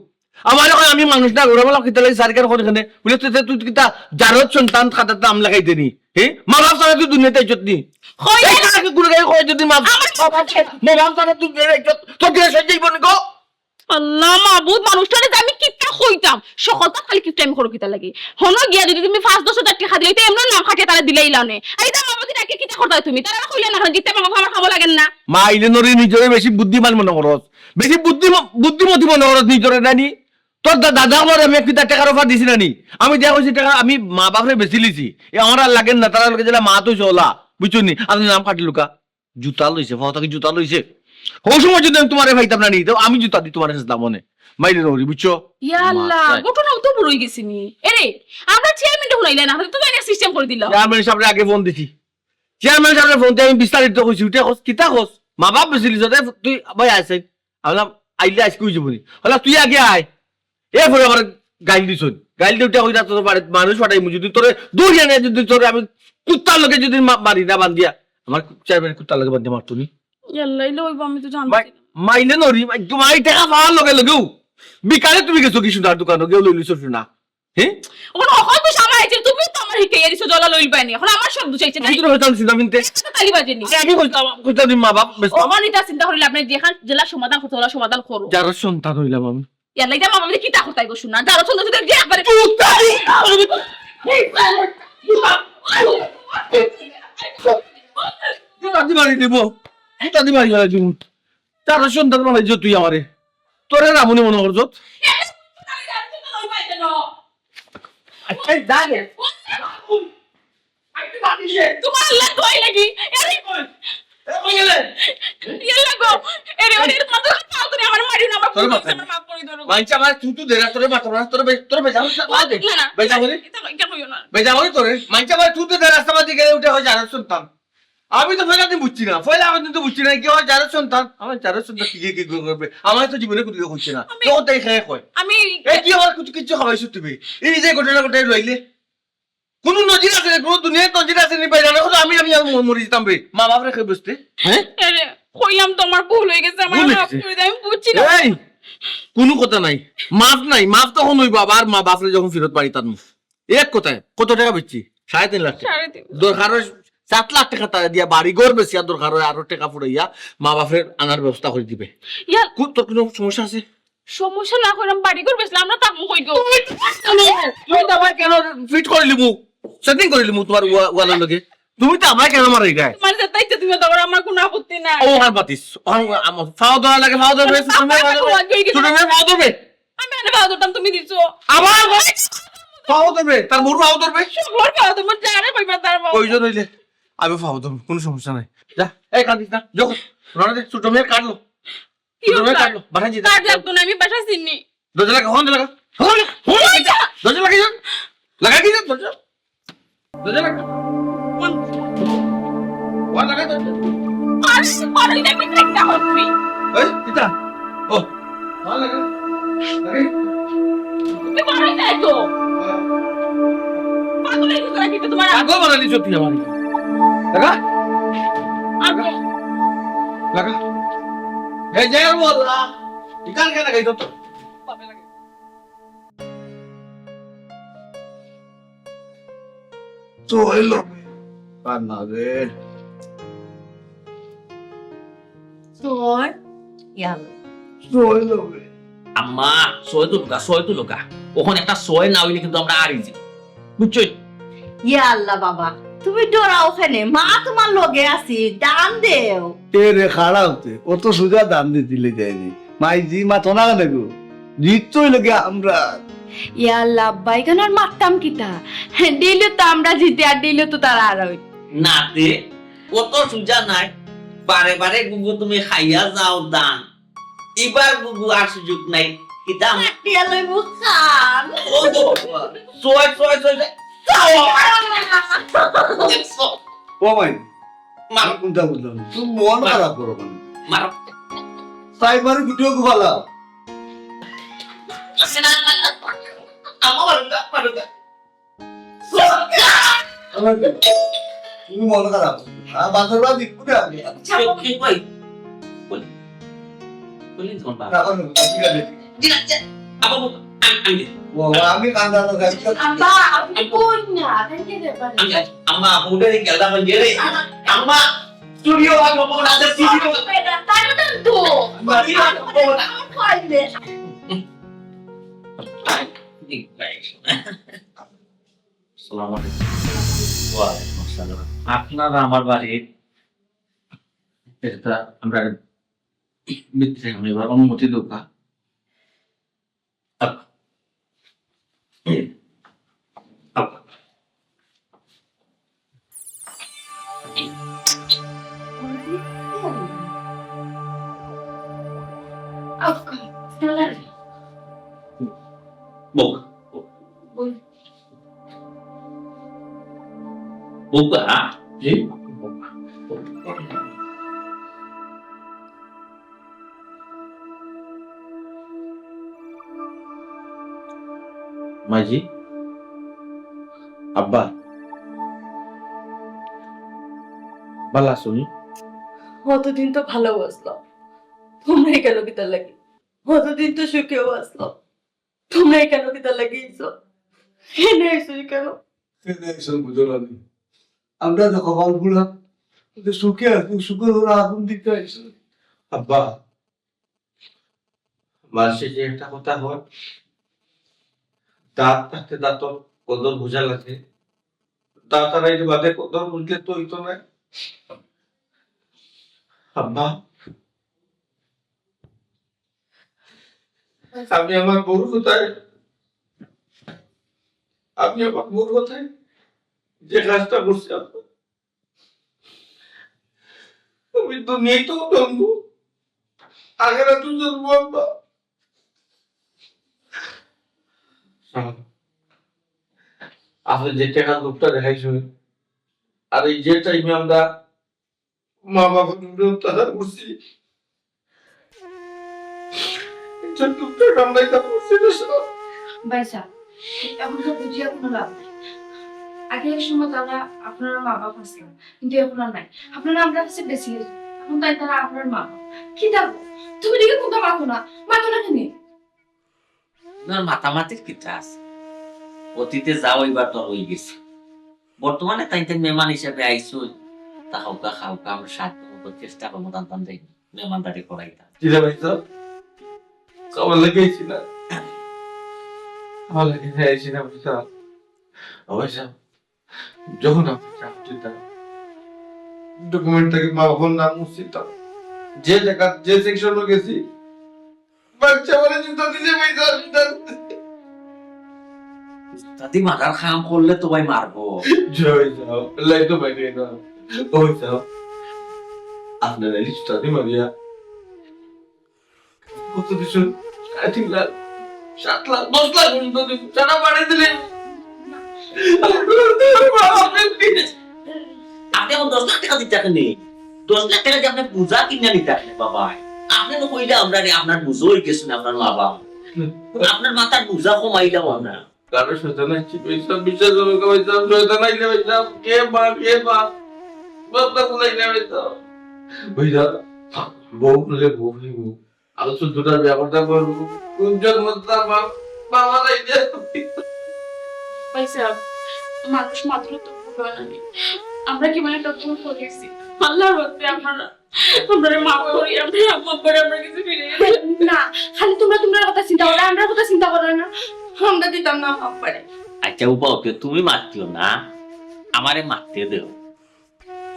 আমার কয় আমি মানুষ না গরু বলা কিতা লাগি সরকার কোন এখানে বলে তুই কিতা জারত সন্তান খাতাতে নাম লাগাই দেনি হে মা বাপ সারা তুই দুনিয়াতে ইজ্জত নি কই এই কাকে গুলো গায় কয় যদি মা বাপ সারা তুই ইজ্জত তো কি সহ্য জীবন গো আল্লাহ মাহবুব মানুষটারে যে আমি কিতা কইতাম সকলটা খালি কিতা আমি করো কিতা লাগি হনো গিয়া যদি তুমি 5-10 টাকা দিলে তো এমন নাম খাটিয়ে তারা দিলেই লানে এই দাম আমাদের ডাকে কিতা করতে তুমি তারা কইলে না জিতে মামা আমার খাবো লাগেন না মা ইলে নরি নিজরে বেশি বুদ্ধিমান মনে করস বেশি বুদ্ধিমতী মনে করস নিজরে নানি তোর দাদা আমার আমি 1 টাকার অফার দিছি নানি আমি দেয়া কইছি টাকা আমি মা বাপরে বেশি লিছি এ আমার আর লাগেন না তারা লগে যেলা মা তো চলা বুঝছনি আপনি নাম কাটি লুকা জুতা লইছে ফাওতাকে জুতা লইছে ও সময় যদি আমি তোমারে ভাইতাম না নি তো আমি জুতা দি তোমার কাছে দাম মনে মাইলে নরি বুঝছো ইয়া আল্লাহ ঘটনা তো বড়ই গেছি নি এরে আমরা চেয়ারম্যান হুনাইলে না তো একটা সিস্টেম করে দিলাম চেয়ারম্যান সাহেবের আগে ফোন দিছি চেয়ারম্যান সাহেবের ফোন দিয়ে আমি বিস্তারিত কইছি উঠে কস কিতা কস মা বাপ বেশি লিছ তুই ভাই আইছ আমি আইলে আইস কই যাবনি হলা তুই আগে আয় এ ফলে আমার গাইল দিছ গাইল দিউটা কইরা তোর বাড়ি মানুষ পাঠাই যদি তোরে দূর জানে যদি তোরে আমি কুত্তার লগে যদি মারি না বান্ধিয়া আমার চেয়ারম্যান কুত্তার লগে বান্ধি মারতুনি ইয়াল্লাহ লইব আমি তো জানতাম মাইলে নরি তোমার টাকা পাওয়ার লগে লগেও বিকালে তুমি গেছো কি সুন্দর দোকানে গেও লইলিছ না হ্যাঁ ওখানে অকল তো সামা আইছে তুমি তো আমার হিকে এরিছো জলা লইল পাইনি এখন আমার শব্দ চাইছে না তুই হইতাম সিধা মিনতে তালি বাজেনি আমি কইতাম মা বাপ বেশ আমার এটা চিন্তা করিলে আপনি যেখান জেলা সমাধান করতে হলো সমাধান করো যার সন্তান হইলাম আমি ইয়াল্লাহ এটা মামা কি তা করতে গো শুনা যারা চলতে চলতে যে একবারে দাদি মারি দিব দাদি মারি গেল তুমি তার সন্তান মানে যে তুই আমারে তোরে রামুনি মনে করছ তোমার আল্লাহ দোয়াই লাগি ইয়াল্লাহ গো এরে ওরে মত পাও তুমি আমার মারি না আমার মাফ করে দাও মাইচা আমার তুই দেরা তোরে মাথা না তোরে বেজা দে বেজা হরে কেন হইও না বেজা হরে তোরে মাইচা আমার তুই দেরা রাস্তা মাঝে গেলে উঠে হয় যার সন্তান আমি তো ফেলা দিন বুঝছি না ফেলা আমি তো বুঝছি না কি হয় যার সন্তান আমার যার সন্তান কি করবে আমার তো জীবনে কোনো হচ্ছে না তো তাই খায় কয় আমি এই কি আমার কিছু খাওয়াইছো তুমি এই যে ঘটনা ঘটাই লইলে কোন নজির আছে কোন দুনিয়ায় নজির আছে নি পাই জানো আমি মরে যেতাম রে মা বাপ রেখে বসতে হ্যাঁ আরে কইলাম তো আমার ভুল হয়ে গেছে আমার মাফ করে দাও আমি বুঝছি না এই কোনো কথা নাই মাফ তখন হইব আবার মা বাপরে যখন ফেরত বাড়ি তার এক কথায় কত টাকা বেচছি 3.5 লাখ টাকা 3.5 দরকার 7 লাখ টাকা তারা দিয়া বাড়ি ঘর বেশি আর দরকার হয় আরো টাকা ফুরাইয়া মা বাপের আনার ব্যবস্থা করে দিবে ইয়া তোর কোনো সমস্যা আছে সমস্যা না কইরাম বাড়ি করে বেসলাম না তাকমু কই গো তুই তো আমার কেন ফিট করে লিমু সেটিং করে লিমু তোমার ওয়ালার লগে তুমি তো আমার কেন মারাই গায় মানে তাইতে তুমি তো আমার কোনো আপত্তি নাই ও আর বাতিস আমার ফাও দেওয়া লাগে ফাও ধরবে তুমি ফাও ধরবে আমি এনে বাদ দিতাম তুমি দিছো আবার ফাও ধরবে তার মুর ফাও ধরবে সবর খাও তোমার জানে পাইবা তার বাবা কইজন হইলে আমি ফাও ধরব কোনো সমস্যা নাই যা এই কাঁদিস না যখন রনে দে ছোট মেয়ের কাটলো ছোট মেয়ের কাটলো বাসায় যেতে কাট লাগতো না আমি বাসা চিনি দরজা লাগা হন লাগা দরজা লাগা লাগা কি দরজা লাগা ওয়ান লাগা দরজা আর পারই না মিটে একটা হচ্ছি এই কিতা ও ওয়ান লাগা লাগা তুমি পারই না তো পাগল হয়ে গেছে কি তোমার আগো বানালি সত্যি আমার লাগা আগো লাগা এই যে বললা ইকান কে লাগাই তো তো হইল না রে তো হইল আম্মা সয় তো লোকা ওখানে একটা সয় না হইলে কিন্তু আমরা হারিয়ে যাই বুঝছো ইয়া আল্লাহ বাবা তুমি ডরাও ওখানে মা তোমার লগে আছি দান দেও তে রে খাড়া হতে অত সোজা দাম দিয়ে দিলে যায়নি মাই জি মা তো না গো জিতই লগে আমরা ইয়া আল্লাহ আব্বা এখানে আর মারতাম কিতা দিলে তো আমরা জিতে আর দিলে তো তারা আর হইত নাতে কত সুজা নাই বারে বারে গুগু তুমি খাইয়া যাও দান এবার গুগু আর সুযোগ নাই কিতা টিয়া লই মুখান সয় ও মাই মার কোনটা বললাম তুই মন খারাপ করো মানে মার তাই মারু ভিডিও কো ভালো তুমি মন খারাপ বাজার বাদ দিকু দে আপনি কি কই বলি কোন বাবা ঠিক আছে আমি ও আমি কান্দা না গাইছি আব্বা আপনি কোন না কাকে দেবেন আম্মা বুড়ে গেলদা বঞ্জে আম্মা স্টুডিও আলো বড় আছে সিডিও তাই তো বাকি পাইলে আপনারা আমার বাড়ির এটা আমরা মিত্রে আমি এবার অনুমতি দোকা Buka, জি মাঝি আব্বা বালা শুনি অতদিন তো ভালোবাসলাম, তোমরাই কেন কি তার লাগে? অতদিন তো সুখেও আসলাম, তোমরাই কেন কি তার লাগিয়েছো? এনে এসো কেন? আমরা তো কপাল গুলা সুখে আছি, সুখের ওরা আগুন দিতে আইসো। আব্বা মাসে যে একটা কথা হয়, দাঁত থাকতে দাঁত কদর বোঝা লাগে, দাঁত হারাইলে বাদে কদর বুঝলে তো হইতো না। আব্বা আমি আমার বউর কোথায়, আপনি আমার বউর কোথায় যে কাজটা করছি আব্বা, আমি তো নেই তো জন্ম, আগেরা তো জন্ম আব্বা। আপনি যে টাকা লোকটা দেখাইছেন, আর এই যে টাইমে আমরা মা বাবা অত্যাচার করছি, ভাইসা এখন তো বুঝিয়া কোনো লাভ নাই। আগে এক সময় তারা আপনারা মা বাপ আসলেন, কিন্তু এখন আর নাই। আপনারা আমরা কাছে বেশি হয়েছে, এখন তাই তারা আপনার মা বাপ। কি দেখো তুমি দিকে কোনটা মাথো না কেন? মাতামাতির কিতা আছে, অতীতে যাও এবার তোর হয়ে গেছে, বর্তমানে তাই মেহমান হিসেবে আইসো, তা হাউকা খাউকা আমরা সাহায্য করবো, চেষ্টা করবো তান্তান যাই মেহমানদারি করাইতা। কিরে ভাই তো খাবার লেগেছি না, খাবার লেগেছি না বুঝতে অবশ্য যখন ডকুমেন্টটাকে মা বাবার নাম উচিত যে জায়গা যে সেকশনে গেছি, বাচ্চা মানে জুতা দিছে পয়সা দাদি মারার খাম করলে তোমায় মারবো। জয় যাও লাই তো বাইরে না ওই যাও আপনার এই স্টাডি মারিয়া কত দিছুন 3 লাখ 7 লাখ 10 লাখ পর্যন্ত টাকা বাড়িয়ে দিলেন। আপনি এখন 10 লাখ টাকা দিতে নেই, 10 লাখ টাকা দিয়ে আপনি পূজা কিনে নিতে আসলে বাবা, আপনি তো কইলে আমরা আপনার বুঝো হয়ে গেছেন, আপনার মা বাবা আপনার মাথার বুঝা কমাইলাম আমরা। কারো শয়তান আছে পয়সা বিশ্বাস হবে পয়সা শয়তান আইলে পয়সা কে বাবা বলাইলে পয়সা বুঝা বউ বলে বউ আলো তো দুটার ব্যাপারটা করবো কোন জন্মটা বাবা লাইলে পয়সা মানুষ মাত্র তো ভুল হয় না। আমরা কি মানে তখন করেছি আল্লাহর রহমতে আমরা মা বাবা আমরা আম্মা বাবা আমরা কিছু ফিরে না, খালি তোমরা তোমার কথা চিন্তা করো, আমরা কথা চিন্তা করো না। আমরা দিতাম না আব্বারে। আচ্ছা উপাকে তুমি মারতিও না, আমারে মারতে দেও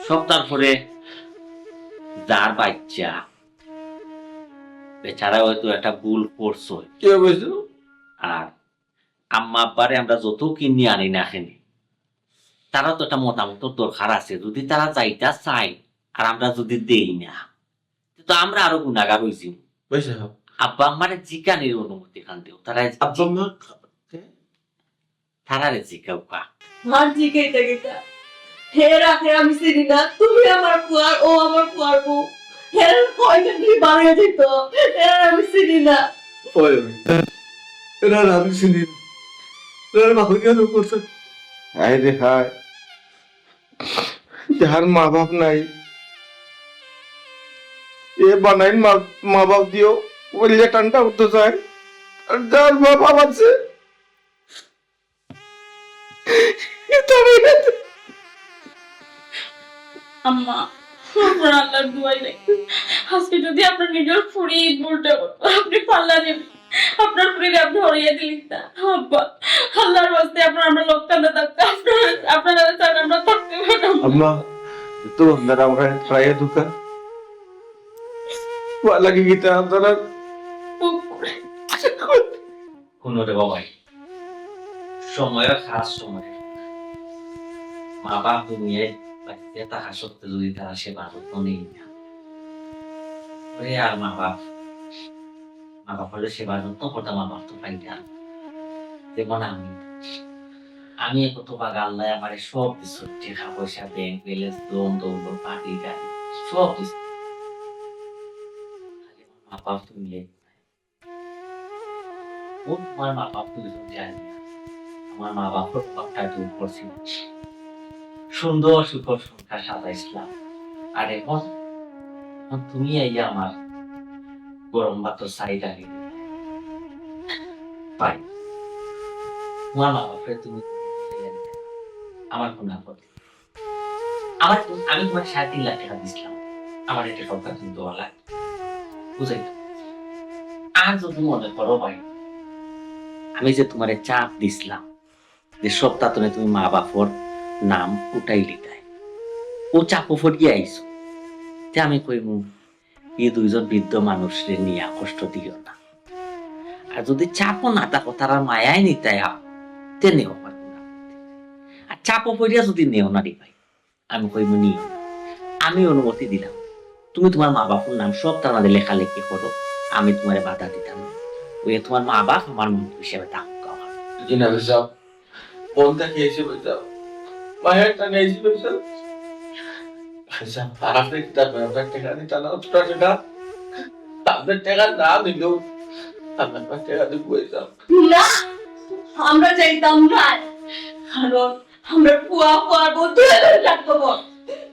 সব। তারপরে যার বাচ্চা বেচারা হয়তো একটা ভুল করছো, কি হয়েছে, আর আম্মা আব্বারে আমরা যত কিনে আনি না খেনি, তারা তো একটা মতামত দরকার আছে। যদি তারা চাইতা চাই আর আমরা যদি দেই না, তো আমরা আরো গুণাগার হয়েছি। আব্বা আম্মারে জিকানির অনুমতি খান দেও, তারা আব্বা মা তারারে জিকাও কা আর জিগাইতা গেতা হে রাখে আমি চিনি না, তুমি আমার পুয়ার ও আমার পুয়ার বউ, হের কয়দিন কি বাড়িয়ে দিত, এর আমি চিনি না। ওই এরা আমি চিনি না, এরা বাবা কেন করছে? হায় রে হায়, যার মা বাপ নাই এ বানাইন মা বাপ দিও বললে টানটা উঠতে চায়, আর যার মা বাপ আছে আম্মা আমরা আল্লাহর দুয়াই নাই, আজকে যদি আপনার নিজের ফুরি উল্টা করতো আপনি পাল্লা নেবেন আপনার ফুরিরে আপনি হরিয়ে দিলেন না আব্বা আল্লাহর বাস্তে আপনার আমরা লোকটাতে থাকতে আপনারা চান আমরা থাকতে পারবো আম্মা তো মেরা আমরা ট্রাই দুকা ওয়ালা কি গীতা আপনারা কোনো রে বাবাই সময়ের খাস সময় মা বাপ তুমি বাচ্চা থাকা সত্ত্বে যদি তারা সেবা করতো নেই না ওরে আর মা বাপ হলে সেবা যত্ন করতাম মা বাপ তো পাইতাম যেমন আমি কত বাগ আল্লাহ আমার সব কিছু টাকা পয়সা ব্যাংক ব্যালেন্স লোন দৌড় পার্টি গাড়ি সব কিছু মা বাপ তুমি ও তোমার মা বাপ তুমি জানি আমার মা বাপর বাপটা দূর করছিল সুন্দর সুখর সংখ্যা সাজাইছিলাম আর এখন তুমি এই আমার গরম ভাত চাহিদা পাই তোমার মা বাপরে তুমি আমার কোন আপদ আমি তোমার 3.5 লাখ টাকা দিছিলাম আমার এটা কথা তুমি দেওয়া লাগে বুঝাই আর যদি মনে করো ভাই আমি যে তোমার চাপ দিছিলাম যে সপ্তাহ তুমি মা বাপর নাম উঠাইলি তাই ও চাপও ফটিয়ে আইছো যে আমি কইমু এই দুইজন বৃদ্ধ মানুষরে নিয়ে কষ্ট দিও না আর যদি চাপও না থাকো তারা মায়াই নিতাই তে নেও পারবো না আর চাপও ফটিয়া যদি নেও না রে ভাই আমি কইমু নিও না আমি অনুমতি দিলাম তুমি তোমার মা বাপুর নাম সব তার মধ্যে লেখালেখি করো আমি তোমার বাধা দিতাম না ওই তোমার মা বাপ আমার মন হিসেবে থাকুক আমার জিনা যাও বলতে কি এসে বলতে মায়েরটা নেইছি বলছো আচ্ছা আর আপনি কি তার ব্যাপার টাকা দিতে না ছোট টাকা আপনার টাকা না দিল আপনার টাকা দিয়ে বলছো না আমরা চাইতাম না কারণ আমরা পুয়া পুয়া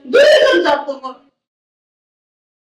দুইজন থাকতো